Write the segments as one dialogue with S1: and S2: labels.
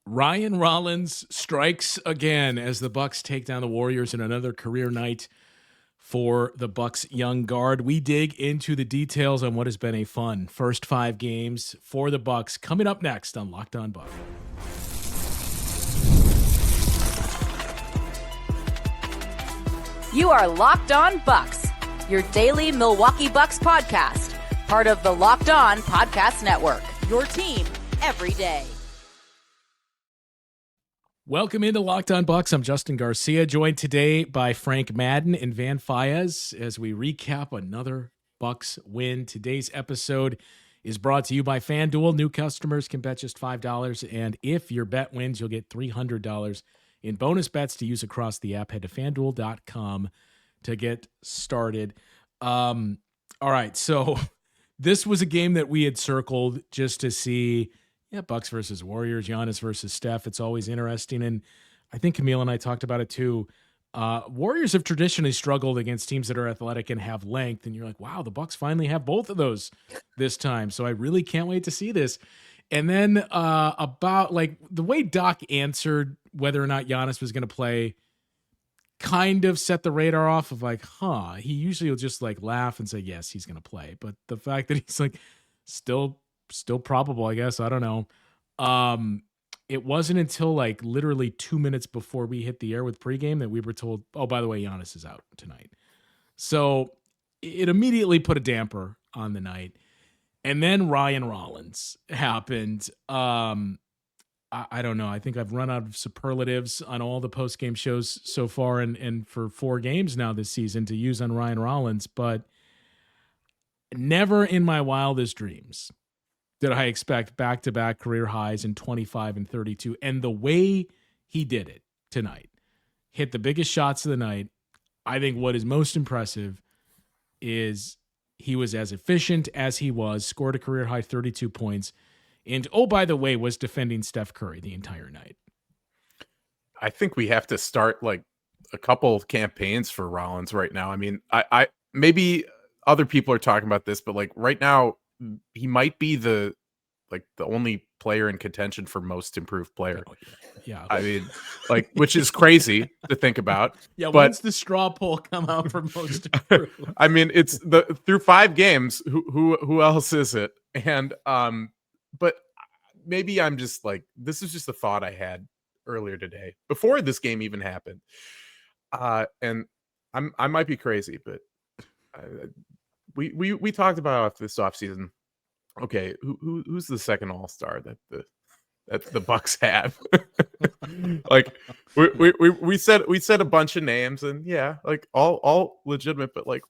S1: Ryan Rollins strikes again as the Bucks take down the Warriors in another career night for the Bucks young guard. We dig into the details on what has been a fun first 5 games for the Bucks coming up next on Locked On Bucks.
S2: You are Locked On Bucks, your daily Milwaukee Bucks podcast, part of the Locked On Podcast Network, your team every day.
S1: Welcome into Locked On Bucks. I'm Justin Garcia, joined today by Frank Madden and Van Fayaz as we recap another Bucks win. Today's episode is brought to you by FanDuel. New customers can bet just $5, and if your bet wins, you'll get $300 in bonus bets to use across the app. Head to FanDuel.com to get started. All right, so this was a game that we had circled just to see. Yeah, Bucks versus Warriors, Giannis versus Steph. It's always interesting. And I think Camille and I talked about it too. Warriors have traditionally struggled against teams that are athletic and have length. And you're like, wow, the Bucks finally have both of those this time. So I really can't wait to see this. And then about like the way Doc answered whether or not Giannis was going to play kind of set the radar off of like, he usually will just like laugh and say, yes, he's going to play. But the fact that he's like still probable, I guess. I don't know. It wasn't until like literally 2 minutes before we hit the air with pregame that we were told, oh, by the way, Giannis is out tonight. So it immediately put a damper on the night. And then Ryan Rollins happened. I don't know. I think I've run out of superlatives on all the post-game shows so far and for 4 games now this season to use on Ryan Rollins, but never in my wildest dreams did I expect back-to-back career highs in 25 and 32. And the way he did it tonight, hit the biggest shots of the night. I think what is most impressive is he was as efficient as he was, scored a career-high 32 points, and, oh, by the way, was defending Steph Curry the entire night.
S3: I think we have to start, like, a couple of campaigns for Rollins right now. I mean, I maybe other people are talking about this, but, like, right now, he might be the only player in contention for most improved player.
S1: Yeah.
S3: I mean, like, which is crazy to think about.
S1: Yeah.
S3: But
S1: once the straw poll come out for most improved.
S3: I mean, it's through 5 games. Who else is it? And, but maybe I'm just like, this is just a thought I had earlier today before this game even happened. And I might be crazy, but, we talked about this offseason. Okay, who's the second all-star that the Bucks have? Like we said a bunch of names, and yeah, like all legitimate, but like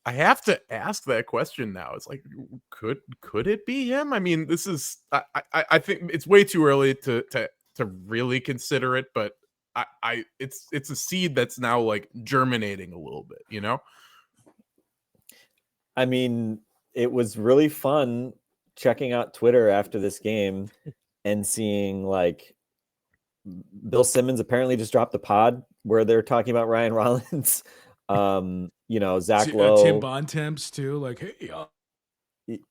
S3: I have to ask that question now. It's like, could it be him? I mean, this is I think it's way too early to really consider it, but it's a seed that's now like germinating a little bit, you know?
S4: I mean, it was really fun checking out Twitter after this game and seeing like Bill Simmons apparently just dropped a pod where they're talking about Ryan Rollins. Zach Lowe,
S1: Tim Bontemps too. Like, hey,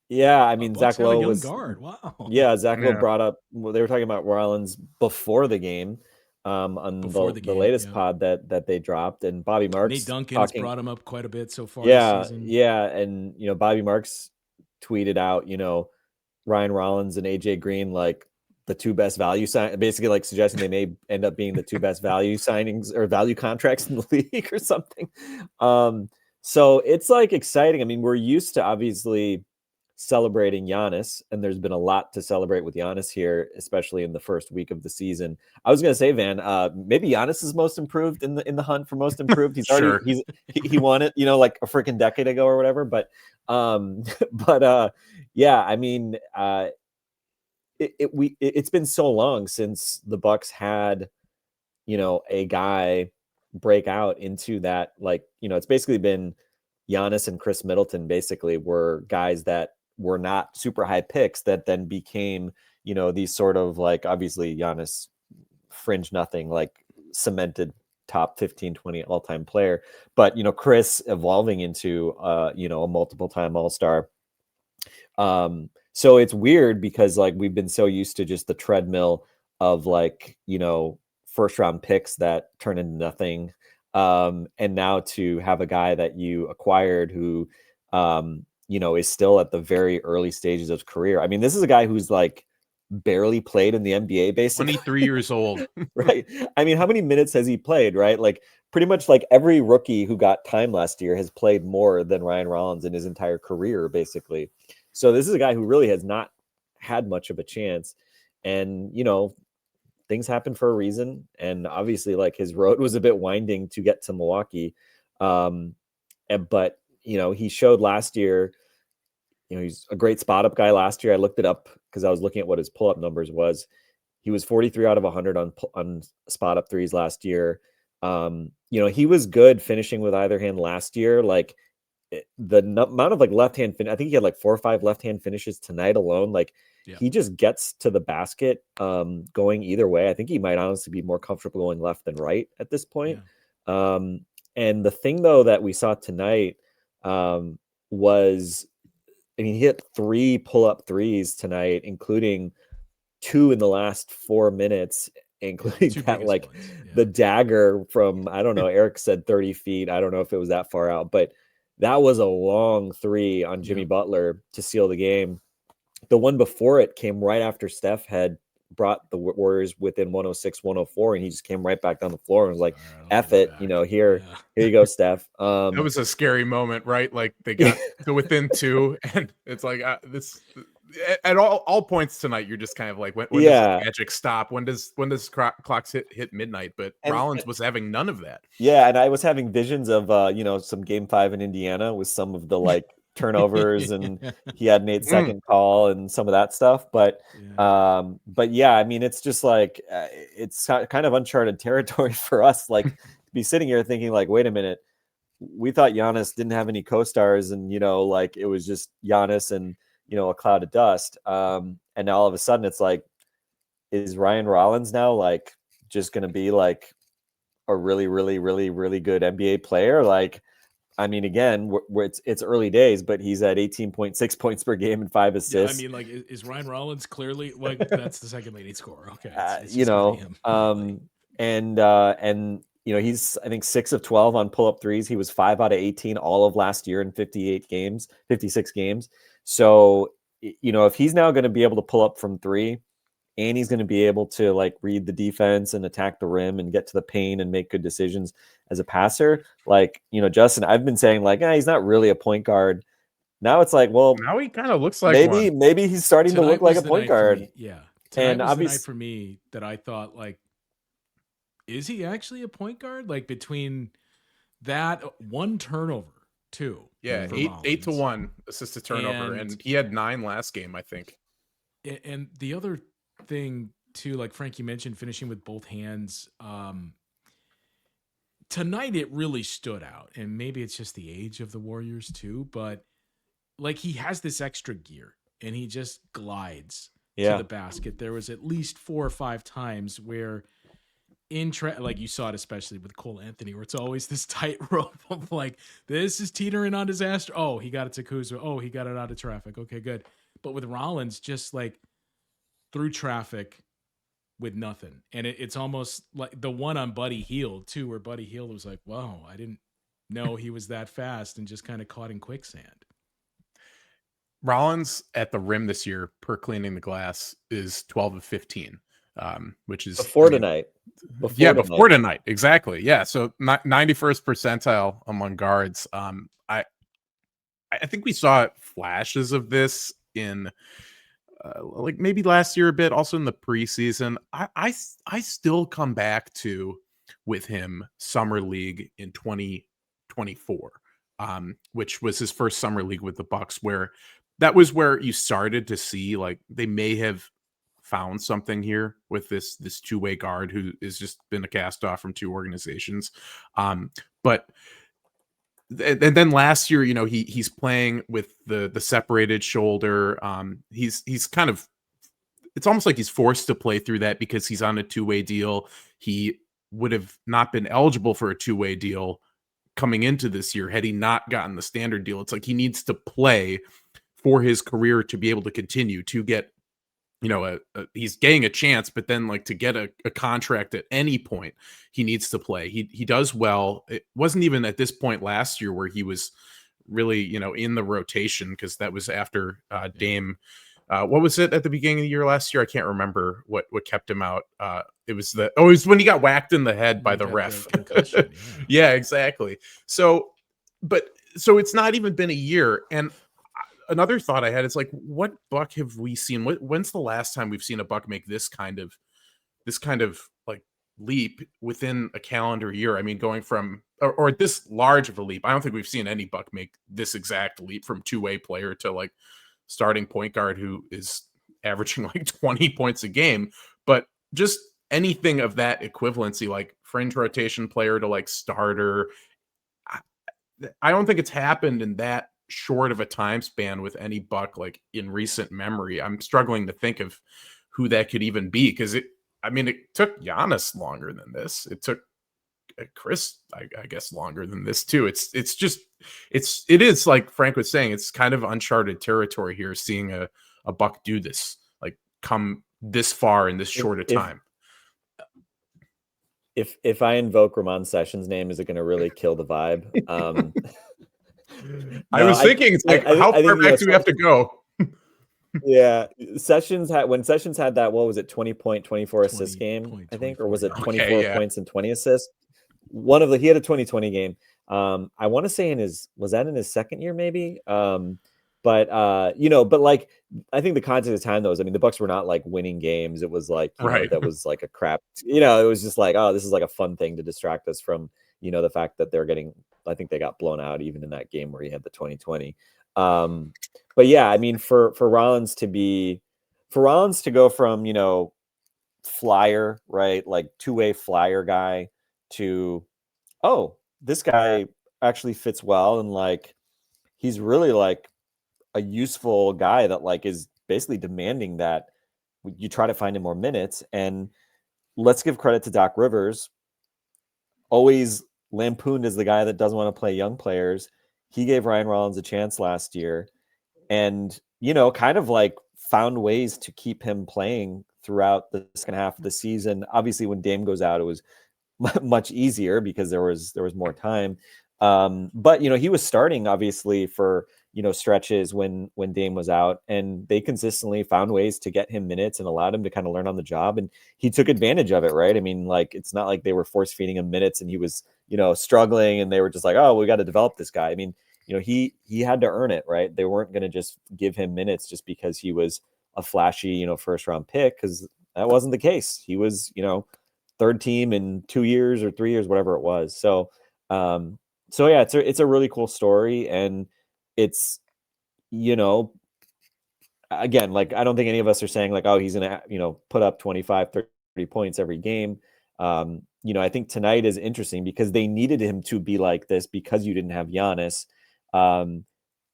S4: yeah, I mean, Zach Lowe was
S1: guard. Wow.
S4: Yeah, Zach Lowe brought up. Well, they were talking about Rollins before the game. On the latest pod that they dropped, and Bobby Marks,
S1: Nate Duncan's brought him up quite a bit so far.
S4: Yeah,
S1: this season.
S4: Yeah, and Bobby Marks tweeted out, Ryan Rollins and AJ Green like the 2 best value basically like suggesting they may end up being the 2 best value signings or value contracts in the league or something. So it's like exciting. I mean, we're used to obviously celebrating Giannis, and there's been a lot to celebrate with Giannis here, especially in the first week of the season. I was going to say, Van, maybe Giannis is most improved in the hunt for most improved. He's already he won it, like a freaking decade ago or whatever. But yeah, I mean, it's been so long since the Bucks had, a guy break out into that, like, it's basically been Giannis and Chris Middleton basically were guys that were not super high picks that then became, these sort of like, obviously Giannis fringe nothing, like cemented top 15, 20 all-time player. But, Chris evolving into, a multiple time all-star. So it's weird because like we've been so used to just the treadmill of like, first round picks that turn into nothing. And now to have a guy that you acquired who, is still at the very early stages of his career. I mean, this is a guy who's like barely played in the NBA, basically.
S3: 23 years old.
S4: Right. I mean, how many minutes has he played, right? Like pretty much like every rookie who got time last year has played more than Ryan Rollins in his entire career, basically. So this is a guy who really has not had much of a chance. And, things happen for a reason. And obviously like his road was a bit winding to get to Milwaukee. But he showed last year, he's a great spot up guy last year. I looked it up because I was looking at what his pull up numbers was. He was 43 out of 100 on spot up threes last year. He was good finishing with either hand last year. Like the amount of like left hand, I think he had like 4 or 5 left hand finishes tonight alone. Like he just gets to the basket going either way. I think he might honestly be more comfortable going left than right at this point. Yeah. And the thing though that we saw tonight was, he hit 3 pull-up threes tonight, including 2 in the last 4 minutes, including that like the dagger from, I don't know, Eric said 30 feet. I don't know if it was that far out, but that was a long 3 on Jimmy Butler to seal the game. The one before it came right after Steph had brought the Warriors within 106, 104, and he just came right back down the floor and was like, F it, here you go, Steph.
S3: That was a scary moment, right? Like they got to within 2, and it's like this at all points tonight. You're just kind of like, when does the magic stop? When does clocks hit midnight? But Rollins was having none of that.
S4: Yeah, and I was having visions of some Game 5 in Indiana with some of the like turnovers, and he had an 8-second call and some of that stuff. But yeah, I mean, it's just like it's kind of uncharted territory for us. Like to be sitting here thinking like, wait a minute, we thought Giannis didn't have any co-stars, and like it was just Giannis and a cloud of dust. And now all of a sudden it's like, is Ryan Rollins now like just going to be like a really, really, really, really good NBA player? Like, I mean, again, it's early days, but he's at 18.6 points per game and 5 assists.
S1: Yeah, I mean, like, is Ryan Rollins clearly like that's the second leading scorer? Okay, it's
S4: and he's I think 6 of 12 on pull up threes. He was 5 out of 18 all of last year in 56 games. So if he's now going to be able to pull up from 3, and he's going to be able to like read the defense and attack the rim and get to the paint and make good decisions as a passer. Like, Justin, I've been saying like, he's not really a point guard. Now it's like, well,
S3: now he kind of looks like
S4: maybe he's starting to look like a point guard.
S1: Yeah.
S4: And
S1: obviously the night for me that I thought like, is he actually a point guard? Like between that one turnover too.
S3: Yeah. 8 to 1 assisted turnover. And he had 9 last game, I think.
S1: And the other thing too, like Frank, you mentioned finishing with both hands. Tonight it really stood out, and maybe it's just the age of the Warriors too, but like he has this extra gear and he just glides to the basket. There was at least 4 or 5 times where like you saw it, especially with Cole Anthony, where it's always this tightrope of like, this is teetering on disaster. Oh, he got it to Kuzma. Oh, he got it out of traffic. Okay, good. But with Rollins, just like through traffic with nothing. And it's almost like the one on Buddy Hield too, where Buddy Hield was like, wow, I didn't know he was that fast, and just kind of caught in quicksand.
S3: Rollins at the rim this year per cleaning the glass is 12 of 15, which is
S4: before tonight.
S3: Before tonight. Exactly. Yeah. So 91st percentile among guards. I think we saw flashes of this in like maybe last year a bit, also in the preseason. I still come back to with him summer league in 2024, which was his first summer league with the Bucks, where that was where you started to see like they may have found something here with this two-way guard who has just been a cast off from 2 organizations. But and then last year, he's playing with the separated shoulder. He's kind of, it's almost like he's forced to play through that because he's on a 2-way deal. He would have not been eligible for a 2-way deal coming into this year had he not gotten the standard deal. It's like he needs to play for his career to be able to continue to get, he's getting a chance, but then like to get a contract at any point, he needs to play. He does well. It wasn't even at this point last year where he was really, in the rotation, because that was after Dame. What was it at the beginning of the year last year? I can't remember what kept him out. It was when he got whacked in the head by the ref.
S1: Concussion,
S3: Yeah, exactly. So it's not even been a year. And another thought I had is like, what Buck have we seen? When's the last time we've seen a Buck make this kind of like leap within a calendar year? I mean, going from or this large of a leap. I don't think we've seen any Buck make this exact leap from two-way player to like starting point guard who is averaging like 20 points a game. But just anything of that equivalency, like fringe rotation player to like starter, I don't think it's happened in that short of a time span with any Buck like in recent memory. I'm struggling to think of who that could even be, because it took Giannis longer than this. It took Chris, I guess, longer than this too. It is like Frank was saying, it's kind of uncharted territory here, seeing a Buck do this, like come this far in this short a time.
S4: If I invoke Ramon Sessions' name, is it going to really kill the vibe?
S3: I was thinking, it's like, how far back do we have to go?
S4: Yeah, when Sessions had that, what was it, 20-point, 24 assist game, I think, or was it 24 points and 20 assists? He had a 2020 game. I want to say was that in his second year, maybe? But like, I think the context of the time though is, the Bucks were not like winning games. It was like, that was like a crap, it was just like, oh, this is like a fun thing to distract us from, the fact that I think they got blown out even in that game where he had the 2020. But yeah, for Rollins to go from, flyer, right? Like two-way flyer guy to, oh, this guy actually fits well. And like, he's really like a useful guy that like is basically demanding that you try to find him more minutes. And let's give credit to Doc Rivers, always lampooned as the guy that doesn't want to play young players. He gave Ryan Rollins a chance last year and, kind of like found ways to keep him playing throughout the second half of the season. Obviously, when Dame goes out, it was much easier because there was more time. But, he was starting obviously for, stretches when Dame was out, and they consistently found ways to get him minutes and allowed him to kind of learn on the job. And he took advantage of it, right? Like, it's not like they were force feeding him minutes and he was, struggling and they were just like, oh, we got to develop this guy. He had to earn it, right? They weren't going to just give him minutes just because he was a flashy, first round pick, because that wasn't the case. He was, third team in 2 years or 3 years, whatever it was. So yeah, it's a really cool story. And it's, again, like, I don't think any of us are saying like, oh, he's going to, put up 25, 30 points every game. I think tonight is interesting because they needed him to be like this because you didn't have Giannis. When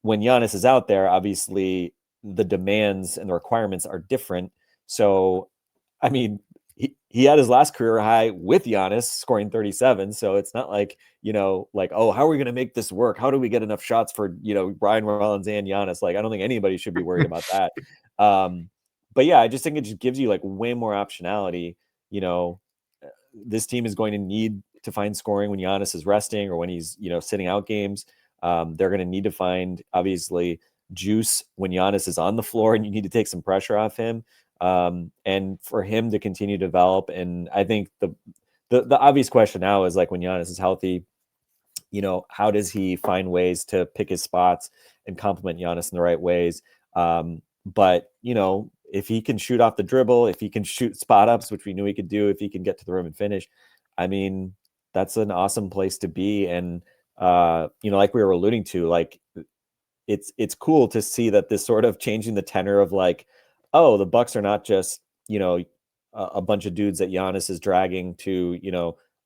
S4: Giannis is out there, obviously the demands and the requirements are different. So, he had his last career high with Giannis scoring 37. So it's not like, like, oh, how are we going to make this work? How do we get enough shots for, Ryan Rollins and Giannis? Like, I don't think anybody should be worried about that. But yeah, I just think it just gives you like way more optionality. This team is going to need to find scoring when Giannis is resting or when he's, sitting out games. They're going to need to find, obviously, juice when Giannis is on the floor and you need to take some pressure off him. And for him to continue to develop. And I think the obvious question now is like, when Giannis is healthy, how does he find ways to pick his spots and complement Giannis in the right ways? But, if he can shoot off the dribble, if he can shoot spot ups, which we knew he could do, if he can get to the rim and finish, that's an awesome place to be. And, like we were alluding to, like, it's cool to see that this sort of changing the tenor of like, oh, the Bucks are not just, a bunch of dudes that Giannis is dragging to,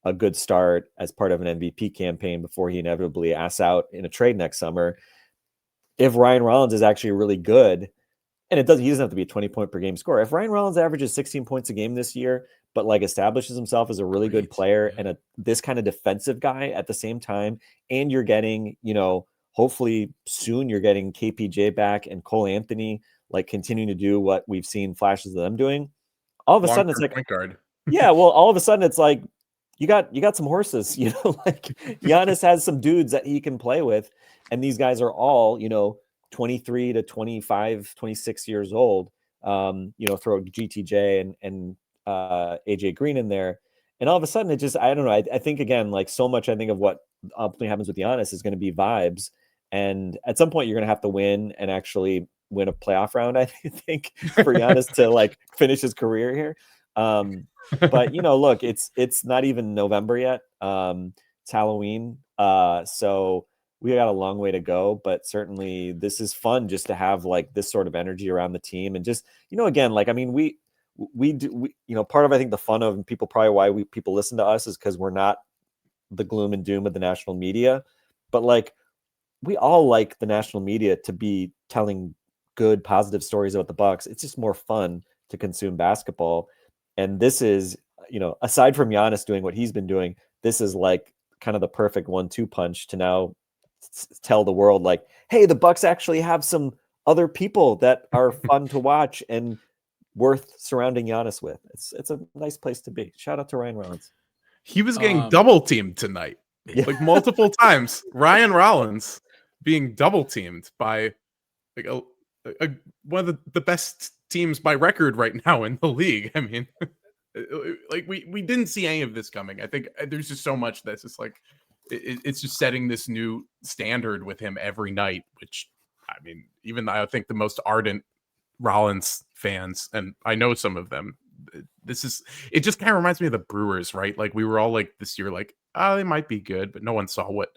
S4: a good start as part of an MVP campaign before he inevitably asks out in a trade next summer. If Ryan Rollins is actually really good, and he doesn't have to be a 20-point per game scorer. If Ryan Rollins averages 16 points a game this year, but like establishes himself as a really good player and this kind of defensive guy at the same time, and you're getting, hopefully soon you're getting KPJ back and Cole Anthony, like continuing to do what we've seen flashes of them doing, all of a sudden it's like,
S3: point guard.
S4: yeah, well, all of a sudden it's like you got some horses, like Giannis has some dudes that he can play with, and these guys are all 23 to 25, 26 years old. Throw GTJ and AJ Green in there, and all of a sudden it just, I don't know. I think again, like so much, I think of what ultimately happens with Giannis is going to be vibes, and at some point you're going to have to win and actually win a playoff round. I think for Giannis to like finish his career here. But look, it's not even November yet. It's Halloween, so we got a long way to go. But certainly, this is fun just to have like this sort of energy around the team, and just again, like I mean, we do part of I think the fun of, and people probably why people listen to us is because we're not the gloom and doom of the national media, but like we all like the national media to be telling good, positive stories about the Bucks. It's just more fun to consume basketball. And this is, aside from Giannis doing what he's been doing, this is like kind of the perfect 1-2 punch to now tell the world like, hey, the Bucks actually have some other people that are fun to watch and worth surrounding Giannis with. It's a nice place to be. Shout out to Ryan Rollins.
S3: He was getting double teamed tonight, like multiple times. Ryan Rollins being double teamed by like one of the best teams by record right now in the league. I mean, like we didn't see any of this coming. I think there's just so much that's just like it's just setting this new standard with him every night, which I mean, even I think the most ardent Rollins fans, and I know some of them, it just kind of reminds me of the Brewers, right? Like we were all like this year, like, oh, they might be good, but no one saw what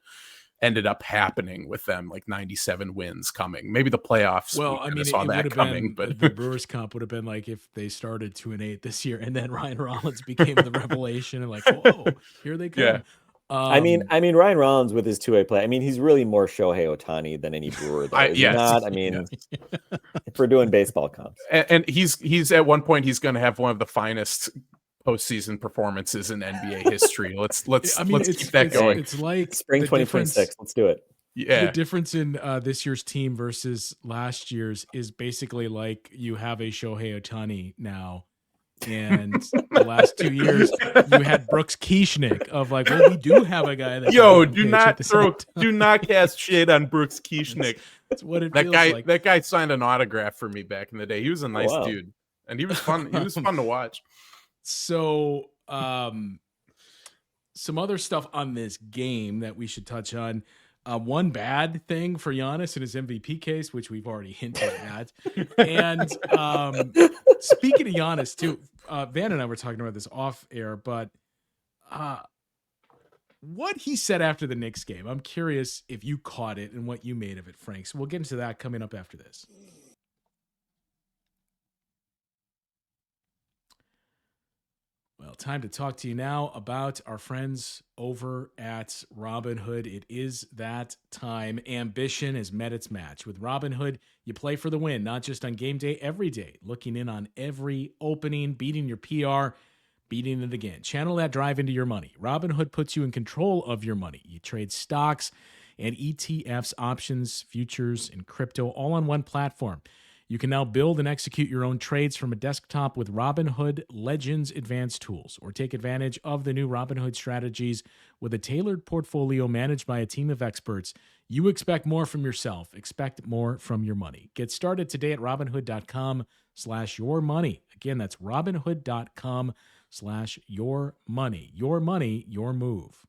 S3: ended up happening with them, like 97 wins coming. Maybe the playoffs.
S1: Well, I mean,
S3: saw that coming, but
S1: the Brewers comp would have been like if they started 2-8 this year, and then Ryan Rollins became the revelation, and like, whoa, here they come.
S3: Yeah.
S4: I mean, Ryan Rollins with his 2-way play. I mean, he's really more Shohei Ohtani than any Brewer, though. Is he not? I mean, if we're doing baseball comps,
S3: and he's at one point he's going to have one of the finest postseason performances in NBA history. Let's keep that going.
S1: It's like
S4: spring 2026. Let's do it.
S3: Yeah.
S1: The difference in this year's team versus last year's is basically like you have a Shohei Ohtani now. And the last 2 years, you had Brooks Kieschnick of like, well, we do have a guy that.
S3: Do not cast shade on Brooks Kieschnick.
S1: That's what it feels like.
S3: That guy signed an autograph for me back in the day. He was a nice dude, and he was fun. He was fun to watch.
S1: So, some other stuff on this game that we should touch on. One bad thing for Giannis in his MVP case, which we've already hinted at. And speaking of Giannis, too, Van and I were talking about this off air, but what he said after the Knicks game, I'm curious if you caught it and what you made of it, Frank. So we'll get into that coming up after this. Well, time to talk to you now about our friends over at Robinhood. It is that time. Ambition has met its match. With Robinhood, you play for the win, not just on game day, every day. Looking in on every opening, beating your PR, beating it again. Channel that drive into your money. Robinhood puts you in control of your money. You trade stocks and ETFs, options, futures, and crypto all on one platform. You can now build and execute your own trades from a desktop with Robinhood Legends Advanced Tools, or take advantage of the new Robinhood strategies with a tailored portfolio managed by a team of experts. You expect more from yourself. Expect more from your money. Get started today at Robinhood.com/yourmoney. Again, that's Robinhood.com/yourmoney. Your money, your move.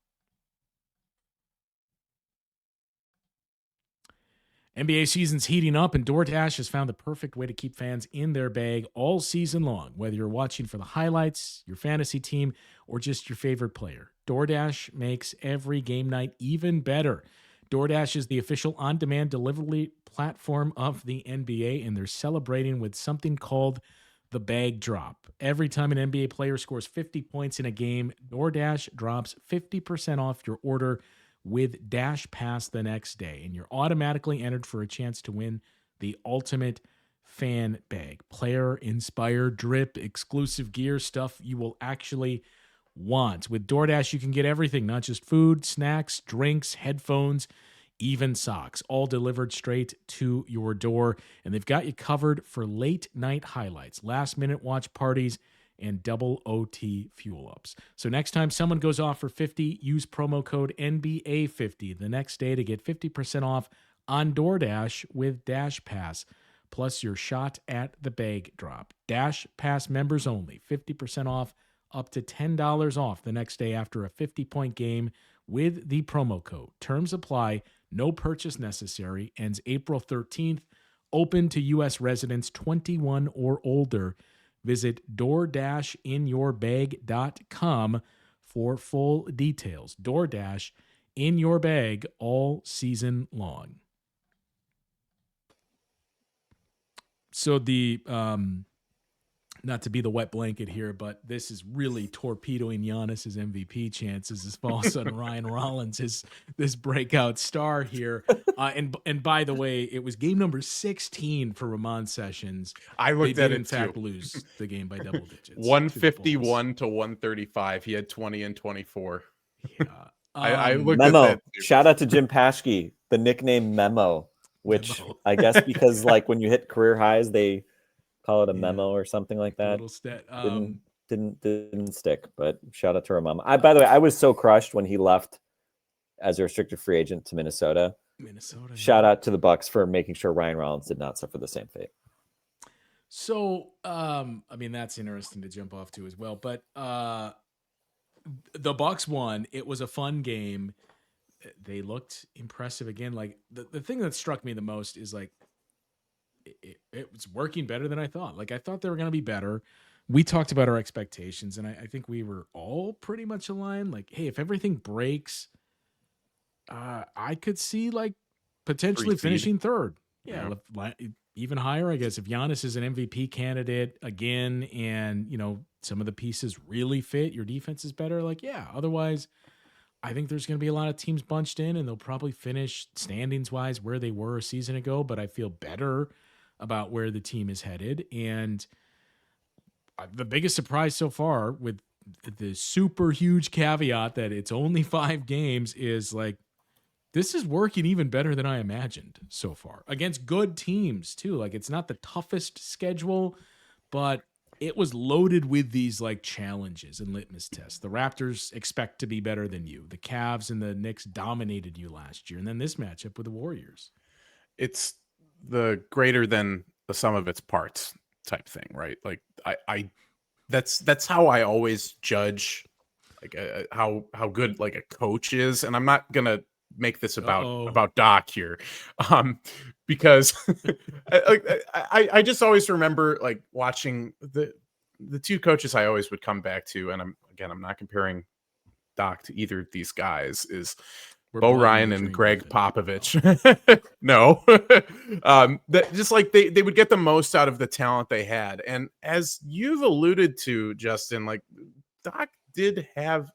S1: NBA season's heating up, and DoorDash has found the perfect way to keep fans in their bag all season long. Whether you're watching for the highlights, your fantasy team, or just your favorite player, DoorDash makes every game night even better. DoorDash is the official on-demand delivery platform of the NBA, and they're celebrating with something called the bag drop. Every time an NBA player scores 50 points in a game, DoorDash drops 50% off your order with Dash Pass the next day, and you're automatically entered for a chance to win the ultimate fan bag. Player-inspired drip, exclusive gear, stuff you will actually want. With DoorDash, you can get everything, not just food, snacks, drinks, headphones, even socks, all delivered straight to your door. And they've got you covered for late night highlights, last minute watch parties, and double OT fuel ups. So next time someone goes off for 50, use promo code NBA50 the next day to get 50% off on DoorDash with Dash Pass, plus your shot at the bag drop. Dash Pass members only, 50% off, up to $10 off the next day after a 50-point game with the promo code. Terms apply, no purchase necessary, ends April 13th, open to U.S. residents 21 or older. Visit DoorDashInYourBag.com for full details. DoorDash in your bag all season long. So the not to be the wet blanket here, but this is really torpedoing Giannis's MVP chances as all of a sudden Ryan Rollins is this breakout star here. And by the way, it was game number 16 for Ramon Sessions.
S3: I looked at it
S1: in fact
S3: too.
S1: Lose the game by double digits.
S3: 151 to 135. He had 20 and 24.
S1: Yeah.
S3: I looked
S4: Memo.
S3: at that too.
S4: Shout out to Jim Paschke, the nickname Memo, which I guess because like when you hit career highs, they call it a memo or something like that.
S1: Little stat.
S4: Didn't stick, but shout out to our mama. By the way, I was so crushed when he left as a restricted free agent to Minnesota. Shout out to the Bucks for making sure Ryan Rollins did not suffer the same fate.
S1: So, I mean, that's interesting to jump off to as well. But the Bucks won. It was a fun game. They looked impressive again. Like the thing that struck me the most is like it was working better than I thought. Like I thought they were going to be better. We talked about our expectations, and I think we were all pretty much aligned. Like, hey, if everything breaks, I could see like potentially finishing third. Yeah, even higher, I guess. If Giannis is an MVP candidate again, and you know some of the pieces really fit, your defense is better. Like, yeah. Otherwise, I think there's going to be a lot of teams bunched in, and they'll probably finish standings wise where they were a season ago. But I feel better about where the team is headed. And the biggest surprise so far, with the super huge caveat that it's only 5 games, is like this is working even better than I imagined so far against good teams too. Like it's not the toughest schedule, but it was loaded with these like challenges and litmus tests. The Raptors expect to be better than you. The Cavs and the Knicks dominated you last year. And then this matchup with the Warriors.
S3: It's the greater than the sum of its parts type thing, right? Like I that's how I always judge like how good like a coach is. And I'm not going to make this about Doc here. Because I just always remember like watching the two coaches I always would come back to, and I'm not comparing Doc to either of these guys, is Bo Ryan and Greg Popovich. No. That just like they would get the most out of the talent they had. And as you've alluded to, Justin, like Doc does have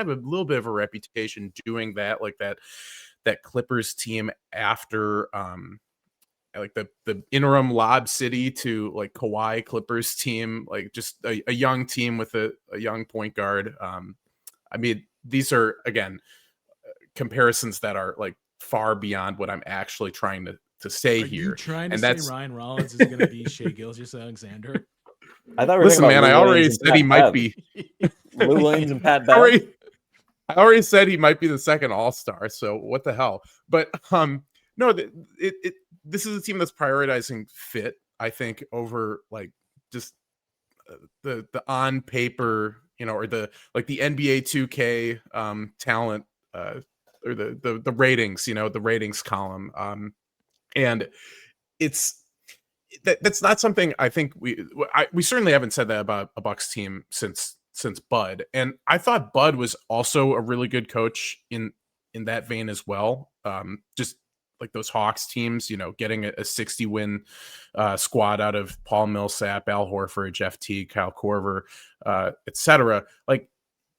S3: a little bit of a reputation doing that, like that Clippers team after like the interim Lob City to like Kawhi Clippers team, like just a young team with a young point guard. I mean, these are again comparisons that are like far beyond what I'm actually trying to say here.
S1: Are you trying to say Ryan Rollins is going to be Shai Gilgeous-Alexander?
S4: I thought.
S3: Listen, man, I already said he might be.
S4: Lou Williams and Pat Bev.
S3: I already said he might be the second All-Star. So what the hell? But no, this is a team that's prioritizing fit, I think, over like just the on paper, you know, or the like the NBA 2K talent or the ratings, you know, the ratings column. And that's not something I think we certainly haven't said that about a Bucks team since Bud. And I thought Bud was also a really good coach in that vein as well. Just like those Hawks teams, you know, getting a 60-win squad out of Paul Millsap, Al Horford, Jeff Teague, Kyle Korver, etc. Like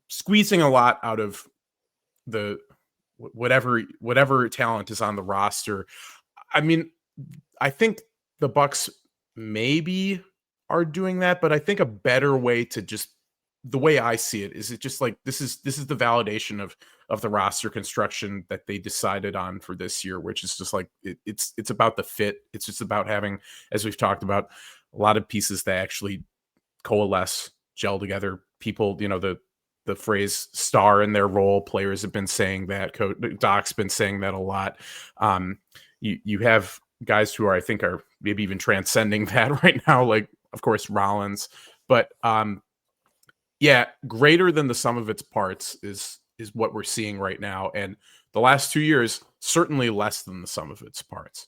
S3: squeezing a lot out of the whatever talent is on the roster. I mean, I think the Bucks maybe are doing that, but I think a better way to just the way I see it is, it just like this is the validation of the roster construction that they decided on for this year, which is just like it's about the fit. It's just about having, as we've talked about, a lot of pieces that actually coalesce, gel together. People, the phrase "star in their role." Players have been saying that. Doc's been saying that a lot. You have guys who I think are maybe even transcending that right now, like of course Rollins, but yeah, greater than the sum of its parts is what we're seeing right now, and the last 2 years certainly less than the sum of its parts.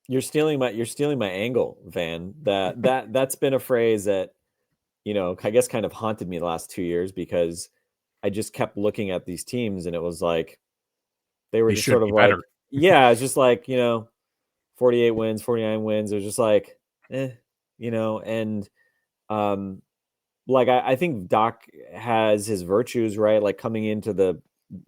S4: You're stealing my angle, Van. That's been a phrase that, I guess kind of haunted me the last 2 years, because I just kept looking at these teams and it was like they were just
S3: should
S4: sort of
S3: be
S4: like,
S3: better.
S4: yeah, it's just like, 48 wins, 49 wins. It was just like, and like I think Doc has his virtues, right? Like coming into the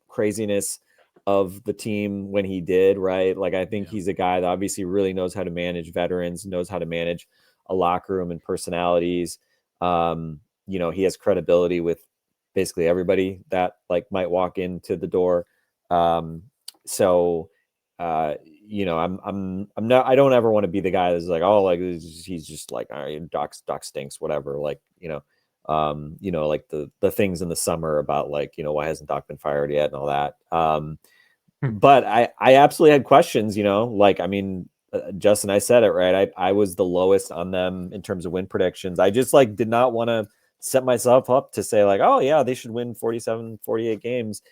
S4: craziness of the team when he did, right? Like I think he's a guy that obviously really knows how to manage veterans, knows how to manage a locker room and personalities. He has credibility with basically everybody that like might walk into the door. I'm not, I don't ever want to be the guy that's like, oh, like he's just like, all right, Doc stinks, whatever. Like, like the things in the summer about like, why hasn't Doc been fired yet and all that. But I absolutely had questions, like, I mean, Justin, I said it, right? I was the lowest on them in terms of win predictions. I just like did not want to set myself up to say like, oh yeah, they should win 47, 48 games.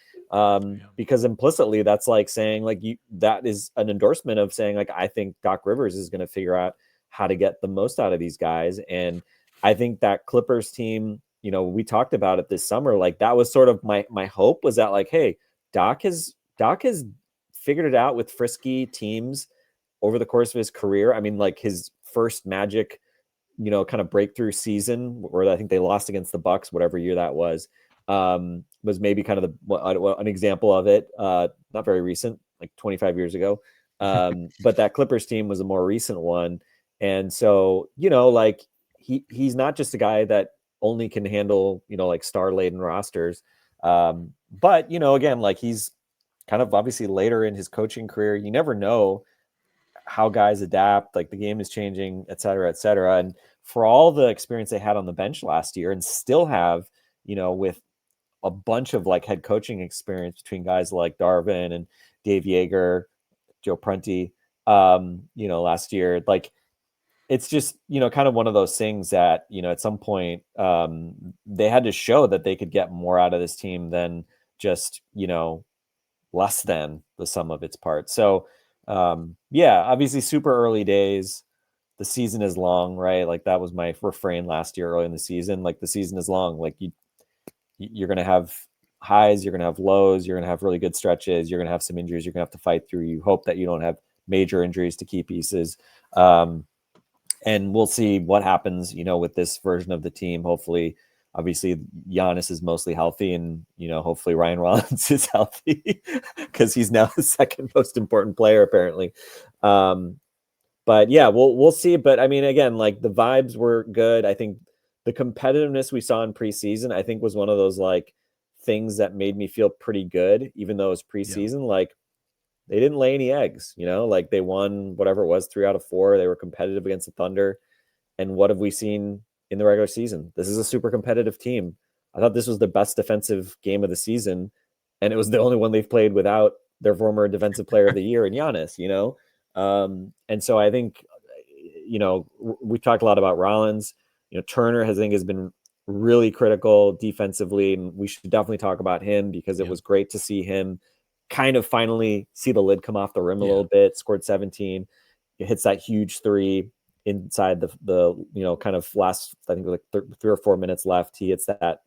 S4: Because implicitly that's like saying like that is an endorsement of saying like, I think Doc Rivers is going to figure out how to get the most out of these guys. And I think that Clippers team, we talked about it this summer. Like that was sort of my hope, was that like, hey, Doc has figured it out with frisky teams over the course of his career. I mean, like his first Magic, kind of breakthrough season where I think they lost against the Bucks, whatever year that was maybe kind of an example of it. Not very recent, like 25 years ago. But that Clippers team was a more recent one. And so, like he's not just a guy that only can handle, like star-laden rosters. But, again, like he's kind of obviously later in his coaching career. You never know how guys adapt, like the game is changing, et cetera, et cetera. And for all the experience they had on the bench last year and still have, with a bunch of like head coaching experience between guys like Darvin and Dave Yeager, Joe Prunty, last year, like it's just, kind of one of those things that, at some point they had to show that they could get more out of this team than just, less than the sum of its parts. So obviously super early days. The season is long, right? Like that was my refrain last year early in the season. Like the season is long. Like you're going to have highs, you're going to have lows, you're going to have really good stretches, you're going to have some injuries you're going to have to fight through. You hope that you don't have major injuries to key pieces. And we'll see what happens, with this version of the team. Hopefully, obviously, Giannis is mostly healthy, and, hopefully Ryan Rollins is healthy because he's now the second most important player, apparently. But yeah, we'll see. But I mean, again, like the vibes were good. I think the competitiveness we saw in preseason, I think was one of those like things that made me feel pretty good, even though it was preseason. Like they didn't lay any eggs, like they won whatever it was, 3 out of 4. They were competitive against the Thunder. And what have we seen in the regular season? This is a super competitive team. I thought this was the best defensive game of the season, and it was the only one they've played without their former defensive player of the year in Giannis, and so I think, we talked a lot about Rollins. Turner has been really critical defensively, and we should definitely talk about him because it was great to see him kind of finally see the lid come off the rim a little bit. Scored 17. It hits that huge 3 inside the kind of last, I think like 3 or 4 minutes left. He hits that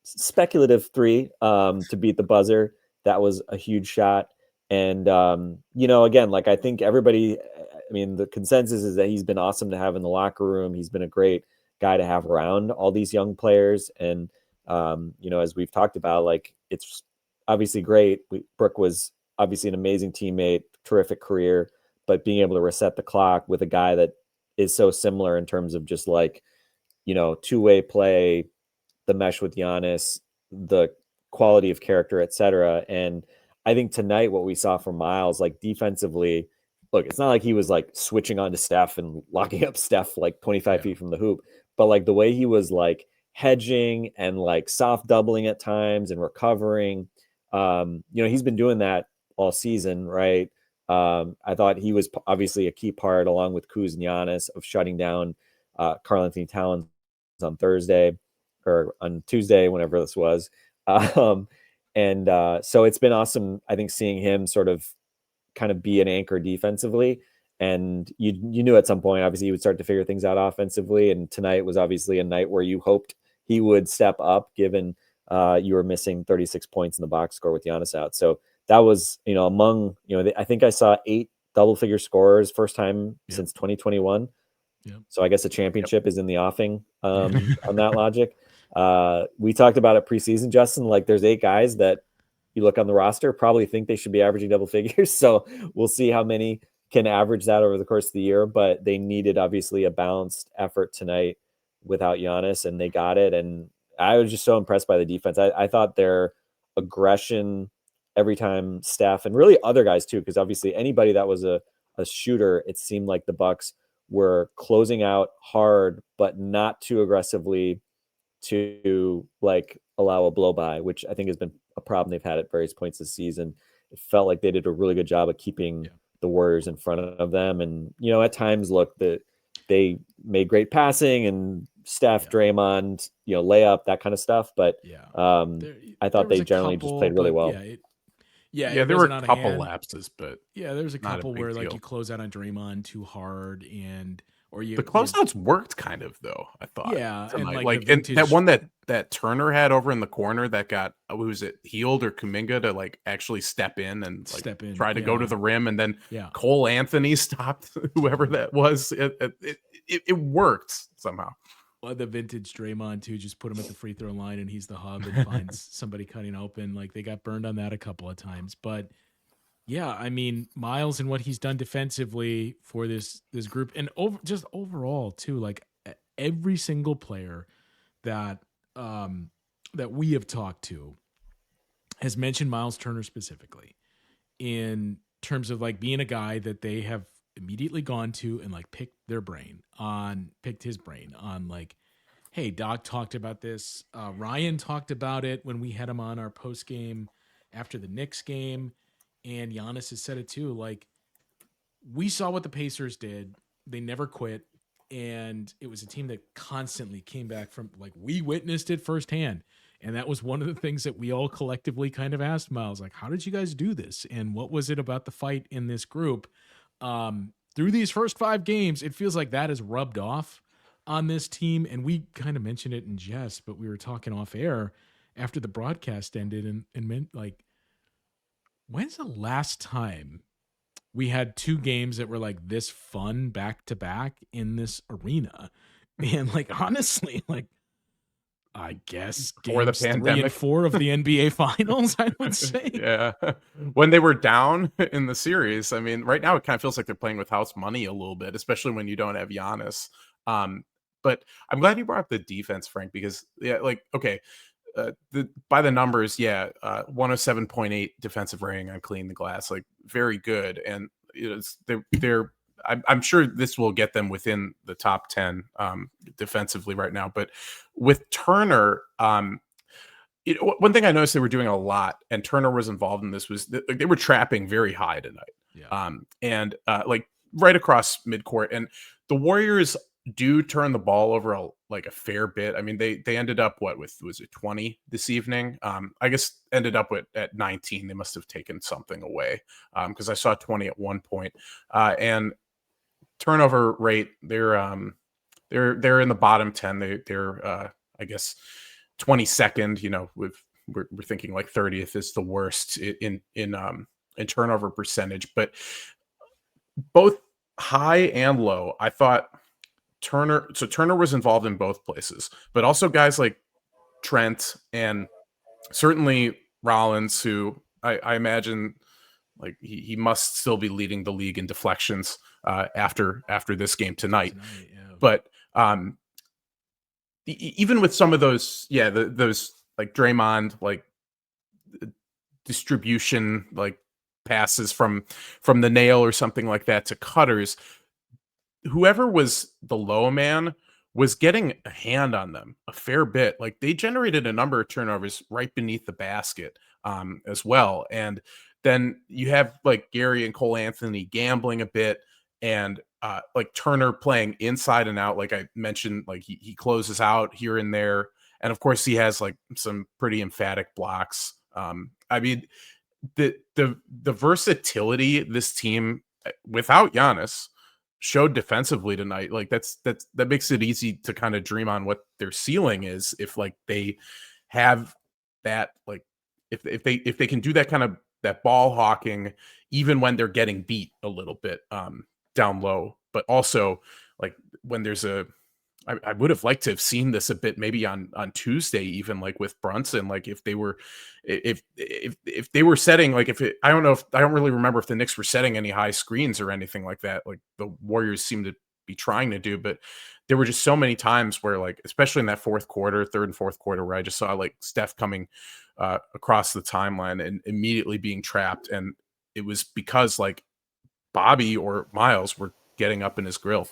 S4: speculative 3 to beat the buzzer. That was a huge shot. And, again, like I think everybody, I mean, the consensus is that he's been awesome to have in the locker room. He's been a great guy to have around all these young players. And, as we've talked about, like, it's obviously great. Brooke was obviously an amazing teammate, terrific career, but being able to reset the clock with a guy that is so similar in terms of just like two-way play, the mesh with Giannis, the quality of character, etc. And I think tonight what we saw from Myles, like defensively, look, it's not like he was like switching on to Steph and locking up Steph like 25 feet from the hoop, but like the way he was like hedging and like soft doubling at times and recovering, he's been doing that all season, right? I thought he was obviously a key part, along with Kuz and Giannis, of shutting down Karl-Anthony Towns on Thursday or on Tuesday, whenever this was. So it's been awesome, I think, seeing him sort of kind of be an anchor defensively. And you knew at some point, obviously, he would start to figure things out offensively. And tonight was obviously a night where you hoped he would step up, given you were missing 36 points in the box score with Giannis out. So that was, among, I think I saw 8 double-figure scorers, first time since 2021.
S1: Yep.
S4: So I guess a championship is in the offing on that logic. We talked about it preseason, Justin. Like, there's 8 guys that you look on the roster, probably think they should be averaging double figures. So we'll see how many can average that over the course of the year. But they needed, obviously, a balanced effort tonight without Giannis, and they got it. And I was just so impressed by the defense. I thought their aggression every time Steph, and really other guys too, because obviously anybody that was a shooter, it seemed like the Bucks were closing out hard, but not too aggressively to like allow a blow by, which I think has been a problem they've had at various points this season. It felt like they did a really good job of keeping the Warriors in front of them. And, at times, look, they made great passing and Steph, Draymond, layup, that kind of stuff. But I thought they generally just played really well.
S3: There were a couple lapses, but
S1: there was a couple where like you close out on Draymond too hard, and
S3: the closeouts worked kind of, though, I thought.
S1: And
S3: and that one that Turner had over in the corner that got, who was it, Healed or Kuminga to like actually step in and try to go to the rim, and then Cole Anthony stopped whoever that was. It worked somehow.
S1: The vintage Draymond too, just put him at the free throw line and he's the hub and finds somebody cutting open. Like, they got burned on that a couple of times. But I mean, Myles and what he's done defensively for this group, and overall too, like every single player that we have talked to has mentioned Myles Turner specifically in terms of like being a guy that they have immediately gone to and like picked his brain on like, hey, Doc talked about this. Ryan talked about it when we had him on our post game after the Knicks game, and Giannis has said it too. Like, we saw what the Pacers did; they never quit, and it was a team that constantly came back from, like, we witnessed it firsthand. And that was one of the things that we all collectively kind of asked Myles, like, how did you guys do this? And what was it about the fight in this group? Through these first 5 games, it feels like that has rubbed off on this team. And we kind of mentioned it in jest, but we were talking off air after the broadcast ended and meant, like, when's the last time we had 2 games that were like this fun back to back in this arena? And like, honestly, like, I guess games 3 and 4 of the NBA Finals, I would say.
S3: Yeah, when they were down in the series. I mean, right now it kind of feels like they're playing with house money a little bit, especially when you don't have Giannis. But I'm glad you brought up the defense, Frank, because by the numbers, 107.8 defensive rating on Clean the Glass, like, very good, and they're. I'm sure this will get them within the top 10 defensively right now. But with Turner, one thing I noticed they were doing a lot, and Turner was involved in this, was they were trapping very high tonight, and like right across midcourt. And the Warriors do turn the ball over a fair bit. I mean, they ended up was it 20 this evening? I guess ended up at 19. They must have taken something away, because I saw 20 at one point, and turnover rate, they're in the bottom 10. They're I guess 22nd. We're thinking like 30th is the worst in turnover percentage. But both high and low, I thought Turner was involved in both places, but also guys like Trent and certainly Rollins, who I imagine, like, he must still be leading the league in deflections after this game tonight. But even with some of those, those like Draymond, like distribution, like passes from the nail or something like that to cutters, whoever was the low man was getting a hand on them a fair bit. Like they generated a number of turnovers right beneath the basket as well. And then you have like Gary and Cole Anthony gambling a bit, and like Turner playing inside and out. Like I mentioned, like he closes out here and there. And of course he has like some pretty emphatic blocks. I mean, the versatility this team without Giannis showed defensively tonight, like that makes it easy to kind of dream on what their ceiling is if like they have that, like if they can do that kind of that ball hawking even when they're getting beat a little bit down low, but also like when there's I would have liked to have seen this a bit maybe on Tuesday, even like with Brunson, like if they were setting, like I don't really remember if the Knicks were setting any high screens or anything like that, like the Warriors seem to be trying to do, but there were just so many times where like, especially in that third and fourth quarter, where I just saw like Steph coming across the timeline and immediately being trapped. And it was because like Bobby or Myles were getting up in his grill.